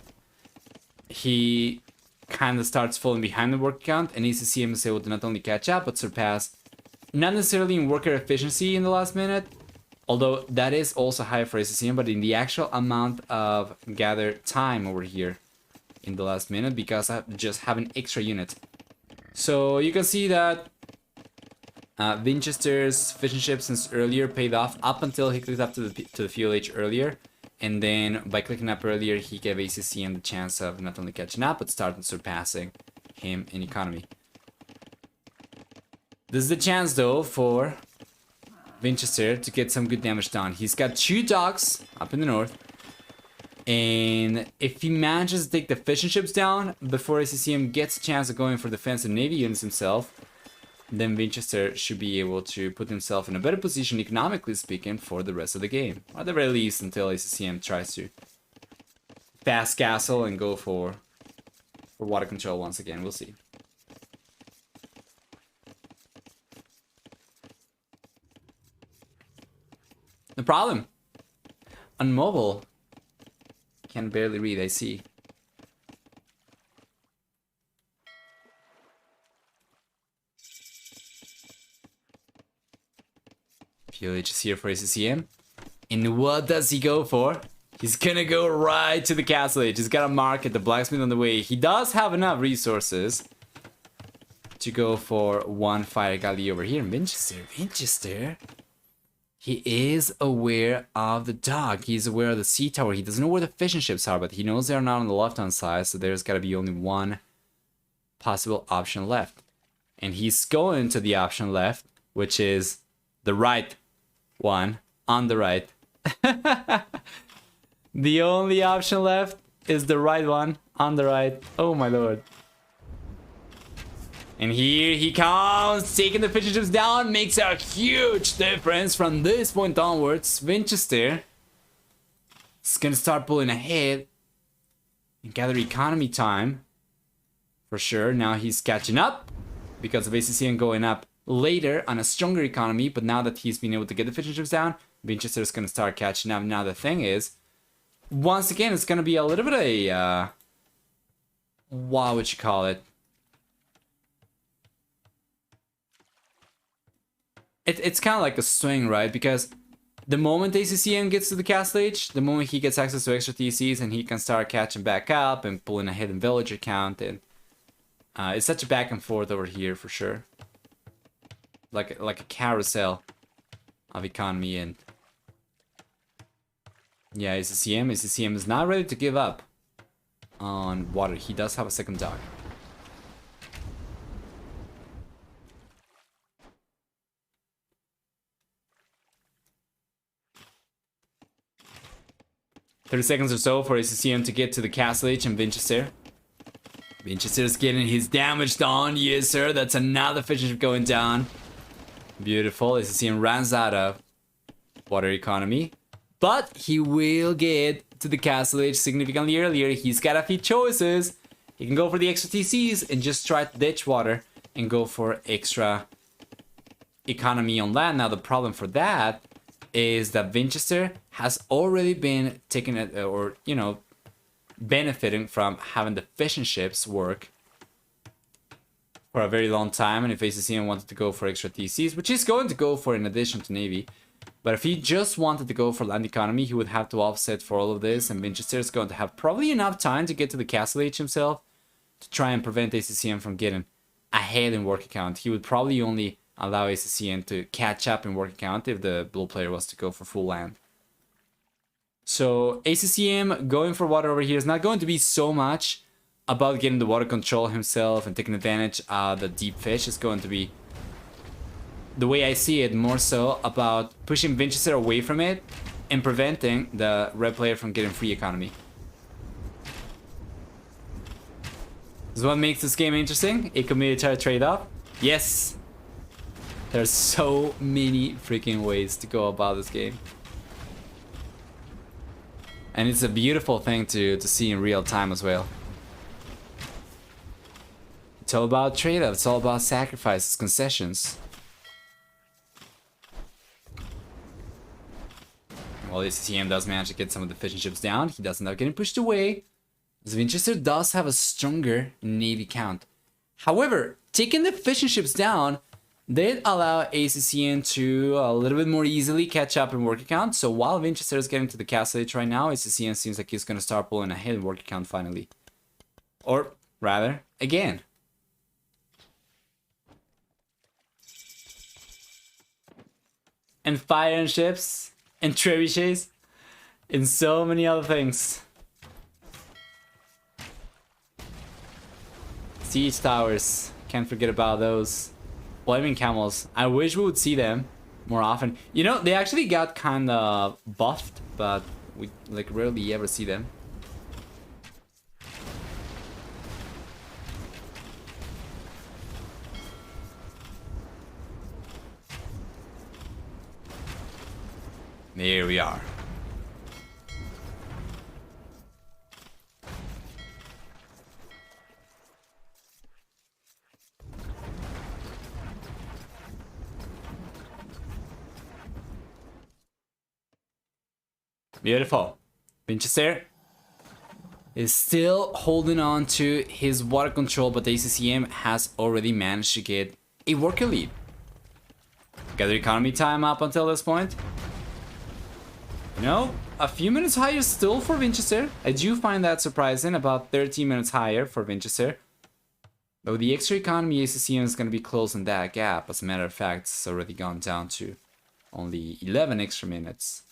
Speaker 1: he kind of starts falling behind the work count, and ACCM is able to not only catch up but surpass, not necessarily in worker efficiency in the last minute, although that is also high for ACCM, but in the actual amount of gathered time over here in the last minute, because I just have an extra unit. So you can see that Vinchester's fishing ship since earlier paid off up until he clicked up to the fuel H earlier. And then by clicking up earlier, he gave ACCM the chance of not only catching up, but starting surpassing him in economy. This is the chance though for Vinchester to get some good damage done. He's got 2 docks up in the north. And if he manages to take the fishing ships down before ACCM gets a chance of going for defense and navy units himself, then Vinchester should be able to put himself in a better position, economically speaking, for the rest of the game. Or at the very least, until ACCM tries to fast castle and go for water control once again. We'll see. No problem. On mobile. Can barely read, I see. PLH is here for ACCM. And what does he go for? He's gonna go right to the castle age. He's got a market, the blacksmith on the way. He does have enough resources to go for one fire galley over here in Vinchester. He is aware of the dock. He's aware of the sea tower. He doesn't know where the fishing ships are, but he knows they're not on the left-hand side, so there's gotta be only one possible option left. And he's going to the option left, which is the right one on the right. The only option left is the right one on the right. Oh my lord. And here he comes, taking the fishing ships down, makes a huge difference from this point onwards. Vinchester is gonna start pulling ahead and gather economy time for sure. Now he's catching up because of ACCM going up later on a stronger economy, but now that he's been able to get the fishing ships down, Vinchester is gonna start catching up. Now the thing is, once again, it's gonna be a little bit of a what would you call it? It's kind of like a swing, right? Because the moment ACCM gets to the castle age, the moment he gets access to extra TCs, and he can start catching back up and pulling a hidden villager count, and it's such a back and forth over here for sure. Like a carousel of economy. And yeah, ACCM is not ready to give up on water. He does have a second dock. "30 seconds or so for ACCM to get to the castle age in Vinchester. Vinchester's getting his damage done. Yes, sir. That's another fishing ship going down. Beautiful. ACCM runs out of water economy. But he will get to the castle age significantly earlier. He's got a few choices. He can go for the extra TCs and just try to ditch water and go for extra economy on land. Now, the problem for that is that Vinchester has already been taking it, or, you know, benefiting from having the fishing ships work for a very long time. And if ACCM wanted to go for extra TCs, which he's going to go for in addition to Navy, but if he just wanted to go for land economy, he would have to offset for all of this, and Vinchester is going to have probably enough time to get to the castle age himself to try and prevent ACCM from getting ahead in work account. He would probably only allow ACCM to catch up in work account if the blue player was to go for full land. So ACCM going for water over here is not going to be so much about getting the water control himself and taking advantage of the deep fish. It's going to be, the way I see it, more so about pushing Vinchester away from it and preventing the red player from getting free economy. This is what makes this game interesting. A military trade-off. Yes! There's so many freaking ways to go about this game. And it's a beautiful thing to see in real time as well. It's all about trade-off. It's all about sacrifices, concessions. While ACCM does manage to get some of the fishing ships down, he does end up getting pushed away. Vinchester does have a stronger navy count. However, taking the fishing ships down did allow ACCM to a little bit more easily catch up in work account. So while Vinchester is getting to the castle age right now, ACCM seems like he's going to start pulling ahead in work account finally. Or rather, again. And fire and ships, and trebuchets, and so many other things. Siege towers, can't forget about those. Flaming camels, I wish we would see them more often. You know, they actually got kind of buffed, but we like rarely ever see them. There we are. Beautiful. Vinchester is still holding on to his water control, but the ACCM has already managed to get a worker lead. Gather economy time up until this point. You know, a few minutes higher still for Vinchester. I do find that surprising, about 13 minutes higher for Vinchester. But with the extra economy, ACCM is going to be closing that gap. As a matter of fact, it's already gone down to only 11 extra minutes.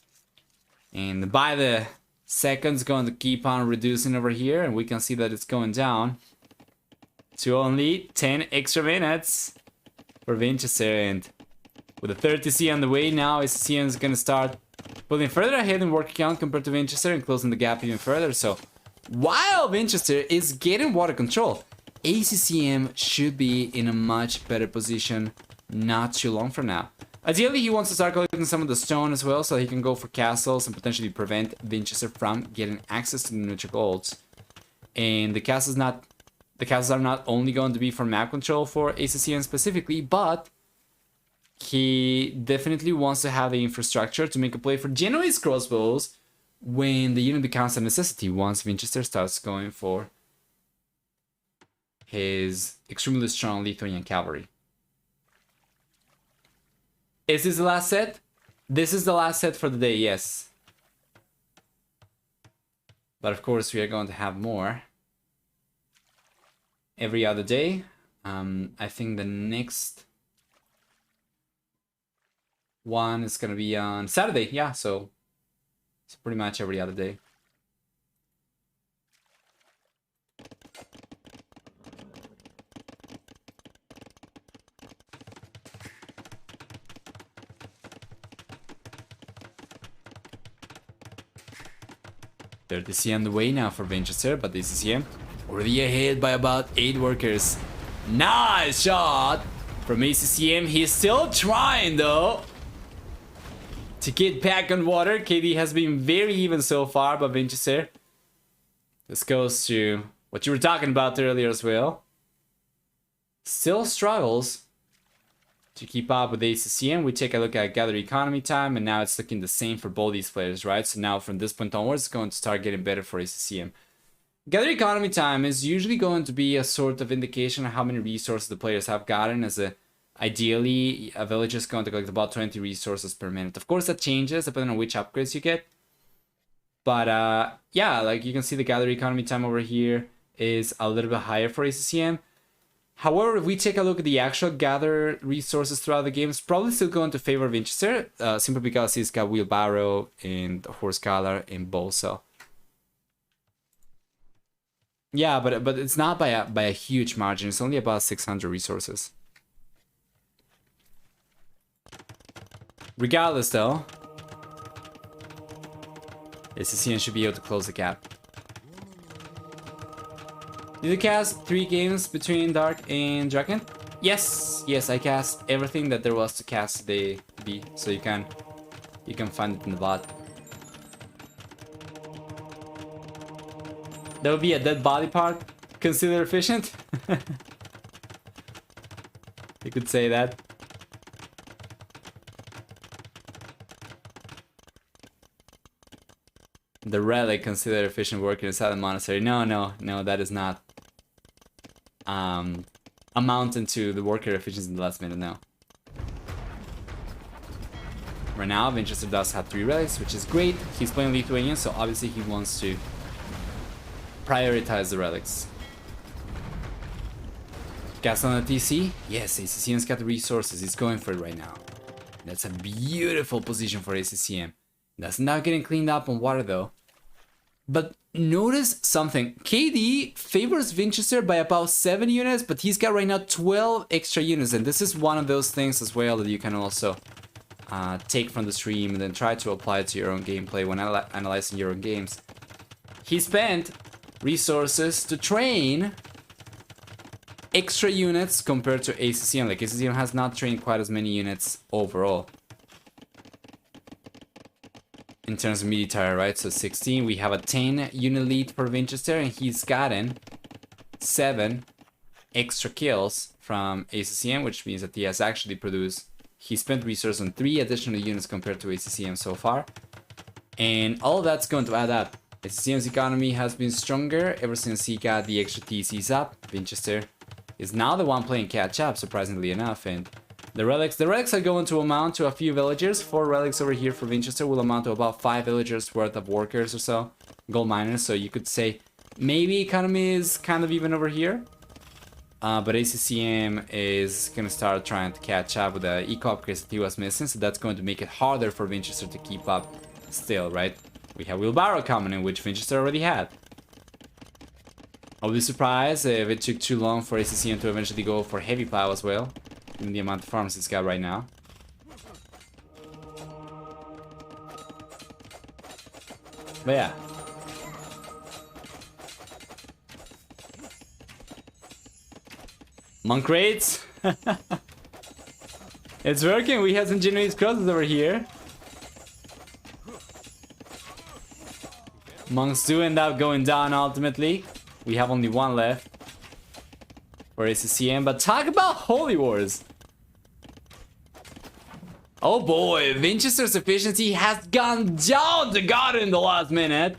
Speaker 1: And by the seconds, going to keep on reducing over here, and we can see that it's going down to only 10 extra minutes for Vinchester. And with the 30C on the way now, ACCM is going to start pulling further ahead in worker count compared to Vinchester and closing the gap even further. So while Vinchester is getting water control, ACCM should be in a much better position not too long from now. Ideally, he wants to start collecting some of the stone as well, so he can go for castles and potentially prevent Vinchester from getting access to the neutral golds. And the castles are not only going to be for map control for ACCM specifically, but he definitely wants to have the infrastructure to make a play for Genoese crossbows when the unit becomes a necessity once Vinchester starts going for his extremely strong Lithuanian cavalry. Is this the last set? This is the last set for the day, yes. But of course we are going to have more every other day. I think the next one is going to be on Saturday, yeah, so it's pretty much every other day. They're on the way now for Vinchester, but this is him already ahead by about 8 workers. Nice shot from ACCM. He's still trying though to get back on water. KD has been very even so far, but Vinchester, this goes to what you were talking about earlier as well, still struggles to keep up with ACCM. We take a look at gather economy time, and now it's looking the same for both these players, right? So now from this point onwards, it's going to start getting better for ACCM. Gather economy time is usually going to be a sort of indication of how many resources the players have gotten. Ideally, a village is going to collect about 20 resources per minute. Of course, that changes depending on which upgrades you get. But yeah, like you can see the gather economy time over here is a little bit higher for ACCM. However, if we take a look at the actual gather resources throughout the game, it's probably still going to favor Vinchester, simply because he's got wheelbarrow and horse collar and bolsa. Yeah, but it's not by a huge margin. It's only about 600 resources. Regardless, though, ACCM should be able to close the gap. Did you cast 3 games between Dark and Draken? Yes, I cast everything that there was to cast today, B. So you can find it in the bot. That would be a dead body part. Consider efficient. You could say that. The relic considered efficient working inside the monastery. No, that is not amounting to the worker efficiency in the last minute, no. Right now, Vinchester does have 3 relics, which is great. He's playing Lithuanian, so obviously he wants to prioritize the relics. Castle on the TC? Yes, ACCM's got the resources. He's going for it right now. That's a beautiful position for ACCM. That's not getting cleaned up on water though. But notice something. KD favors Vinchester by about 7 units, but he's got right now 12 extra units. And this is one of those things as well that you can also take from the stream and then try to apply it to your own gameplay when analyzing your own games. He spent resources to train extra units compared to ACCM. Like ACCM has not trained quite as many units overall. In terms of military, right? So 16, we have a 10 unit lead for Vinchester, and he's gotten 7 extra kills from ACCM, which means that he has actually produced, he spent resources on 3 additional units compared to ACCM so far. And all of that's going to add up. ACCM's economy has been stronger ever since he got the extra TCs up. Vinchester is now the one playing catch up, surprisingly enough. And the relics are going to amount to a few villagers. 4 relics over here for Vinchester will amount to about 5 villagers worth of workers or so. Gold miners, so you could say maybe economy is kind of even over here. But ACCM is going to start trying to catch up with the eco upgrades that he was missing. So that's going to make it harder for Vinchester to keep up still, right? We have wheelbarrow coming in, which Vinchester already had. I'll be surprised if it took too long for ACCM to eventually go for heavy plow as well, given the amount of farms it's got right now. But yeah. Monk raids. It's working. We have some Genoese crosses over here. Monks do end up going down ultimately. We have only 1 left for ACCM, but talk about Holy Wars. Oh boy, Vinchester's efficiency has gone down to God in the last minute.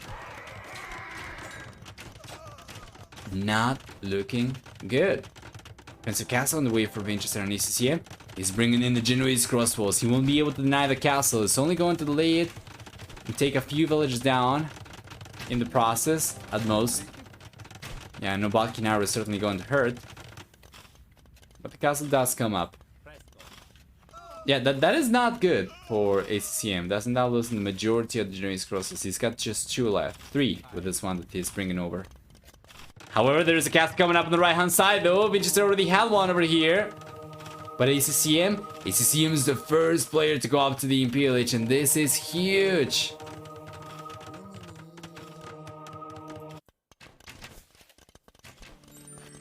Speaker 1: Not looking good. Defensive castle on the way for Vinchester and ACCM. He's bringing in the Genoese crossbows. He won't be able to deny the castle. It's only going to delay it and take a few villages down in the process, at most. Yeah, no Balkinaro is certainly going to hurt. But the castle does come up. Yeah, that is not good for ACCM. Doesn't now lose the majority of the Genoese crosses. He's got just 2 left. 3 with this one that he's bringing over. However, there is a castle coming up on the right-hand side, though. Vinchester already had one over here. But ACCM is the first player to go up to the Imperial Age, and this is huge.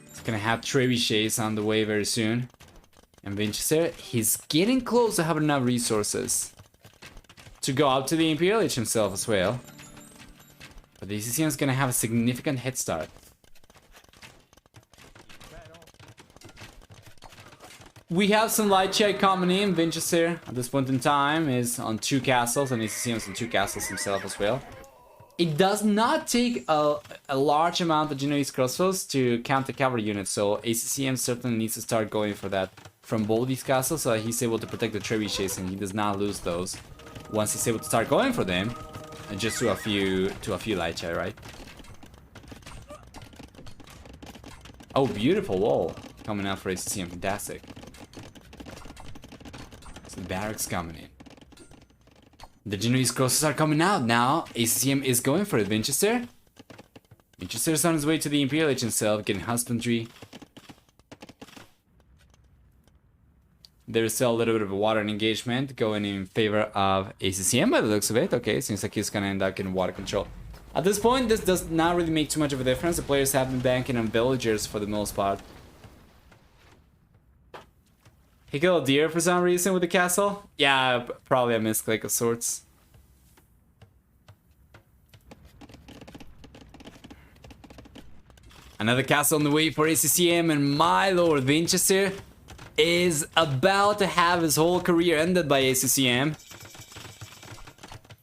Speaker 1: It's gonna have trebuchets on the way very soon. And Vinchester, he's getting close to having enough resources to go up to the Imperial Age himself as well. But the ACCM is gonna have a significant head start. We have some light check coming in. Vinchester at this point in time is on 2 castles, and ACCM is on 2 castles himself as well. It does not take a large amount of Genoese crossbows to counter cavalry units, so ACCM certainly needs to start going for that from both these castles so that he's able to protect the trebuchets and he does not lose those once he's able to start going for them, and just to a few light check, right? Oh, beautiful wall coming out for ACCM, fantastic. So the barracks coming in. The Genoese crosses are coming out now. ACCM is going for it. Vinchester is on his way to the Imperial Age himself, getting husbandry. There's still a little bit of a water engagement going in favor of ACCM by the looks of it. Okay, seems like he's gonna end up getting water control. At this point, this does not really make too much of a difference. The players have been banking on villagers for the most part. He killed a deer for some reason with the castle. Yeah, probably a misclick of sorts. Another castle on the way for ACCM, and my lord, Vinchester is about to have his whole career ended by ACCM.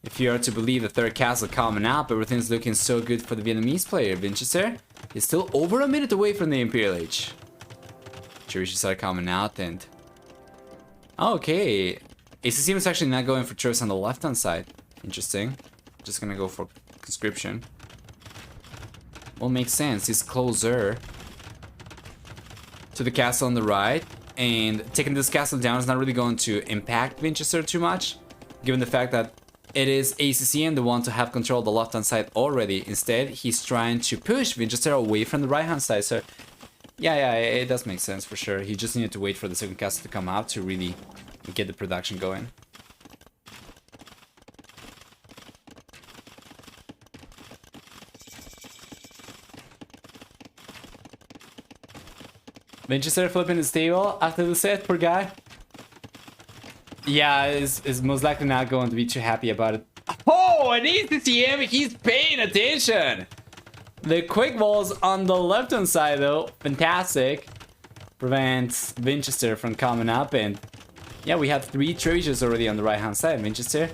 Speaker 1: If you are to believe the 3rd castle coming up, everything's looking so good for the Vietnamese player. Vinchester is still over a minute away from the Imperial Age. Cherishes are coming out, and okay, ACCM is actually not going for choice on the left-hand side. Interesting. Just gonna go for conscription. Well, makes sense. He's closer to the castle on the right, and taking this castle down is not really going to impact Vinchester too much, given the fact that it is ACCM the one to have control of the left-hand side already. Instead, he's trying to push Vinchester away from the right-hand side. So yeah, it does make sense for sure. He just needed to wait for the 2nd castle to come out to really get the production going. Vinchester flipping his table after the set, poor guy. Yeah, is most likely not going to be too happy about it. Oh, and ACCM, he's paying attention. The quick balls on the left-hand side, though, fantastic. Prevents Vinchester from coming up, and yeah, we have 3 treasures already on the right-hand side. Vinchester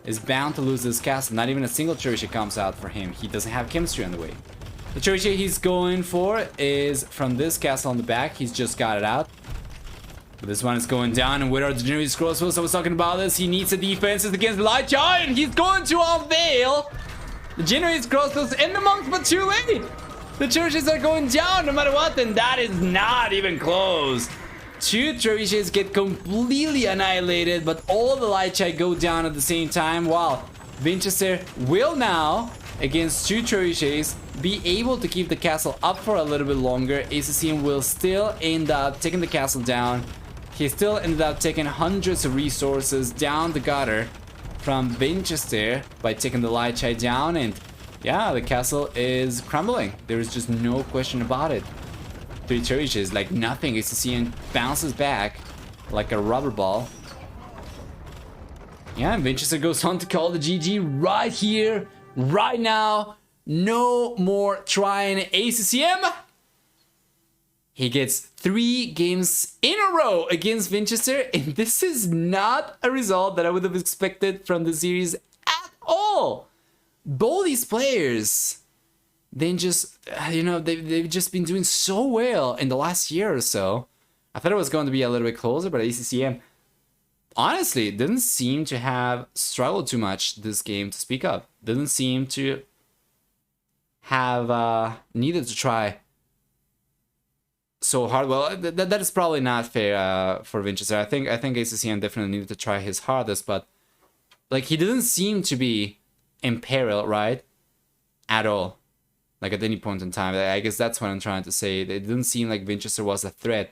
Speaker 1: is bound to lose this castle. Not even a single trebuchet comes out for him. He doesn't have chemistry on the way. The trebuchet he's going for is from this castle on the back. He's just got it out. But this one is going down, and where are the generated crossbows? I was talking about this. He needs a defense against the light giant. He's going to unveil the generated crossbows in the monks, but too late. The trebuchets are going down no matter what, and that is not even close. Two trebuchets get completely annihilated, but all the light giant go down at the same time, while Vinchester will now, against two trebuchets, be able to keep the castle up for a little bit longer. ACCM will still end up taking the castle down. He still ended up taking hundreds of resources down the gutter from Vinchester by taking the light giant down, and yeah, the castle is crumbling. There is just no question about it. Three trebuchets, like nothing. ACCM bounces back like a rubber ball. Yeah, and Vinchester goes on to call the GG right here, right now. No more trying ACCM. He gets 3 games in a row against Vinchester, and this is not a result that I would have expected from the series at all. Both these players, they just, you know, they've just been doing so well in the last year or so. I thought it was going to be a little bit closer, but ACCM, honestly, didn't seem to have struggled too much this game to speak of. Didn't seem to have needed to try so hard. Well, that is probably not fair for Vinchester. I think ACCM definitely needed to try his hardest, but like he didn't seem to be in peril, right? At all. Like at any point in time. I guess that's what I'm trying to say. It didn't seem like Vinchester was a threat.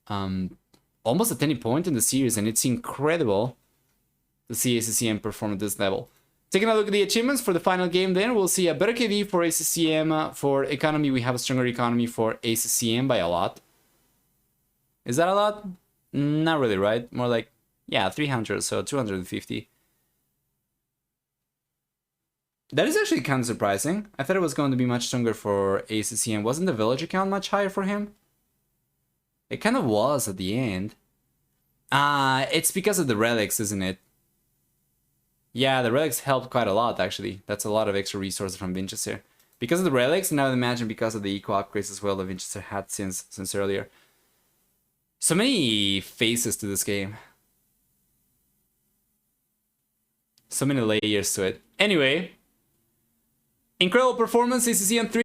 Speaker 1: Almost at any point in the series, and it's incredible to see ACCM perform at this level. Taking a look at the achievements for the final game, then we'll see a better KD for ACCM. For economy, we have a stronger economy for ACCM by a lot. Is that a lot? Not really, right? More like, yeah, 300, so 250. That is actually kind of surprising. I thought it was going to be much stronger for ACCM. Wasn't the villager count much higher for him? It kind of was at the end. It's because of the relics, isn't it? Yeah, the relics helped quite a lot, actually. That's a lot of extra resources from Vinchester. Because of the relics, and I would imagine because of the eco upgrades as well that Vinchester had since earlier. So many faces to this game. So many layers to it. Anyway, incredible performance, ACCM 3.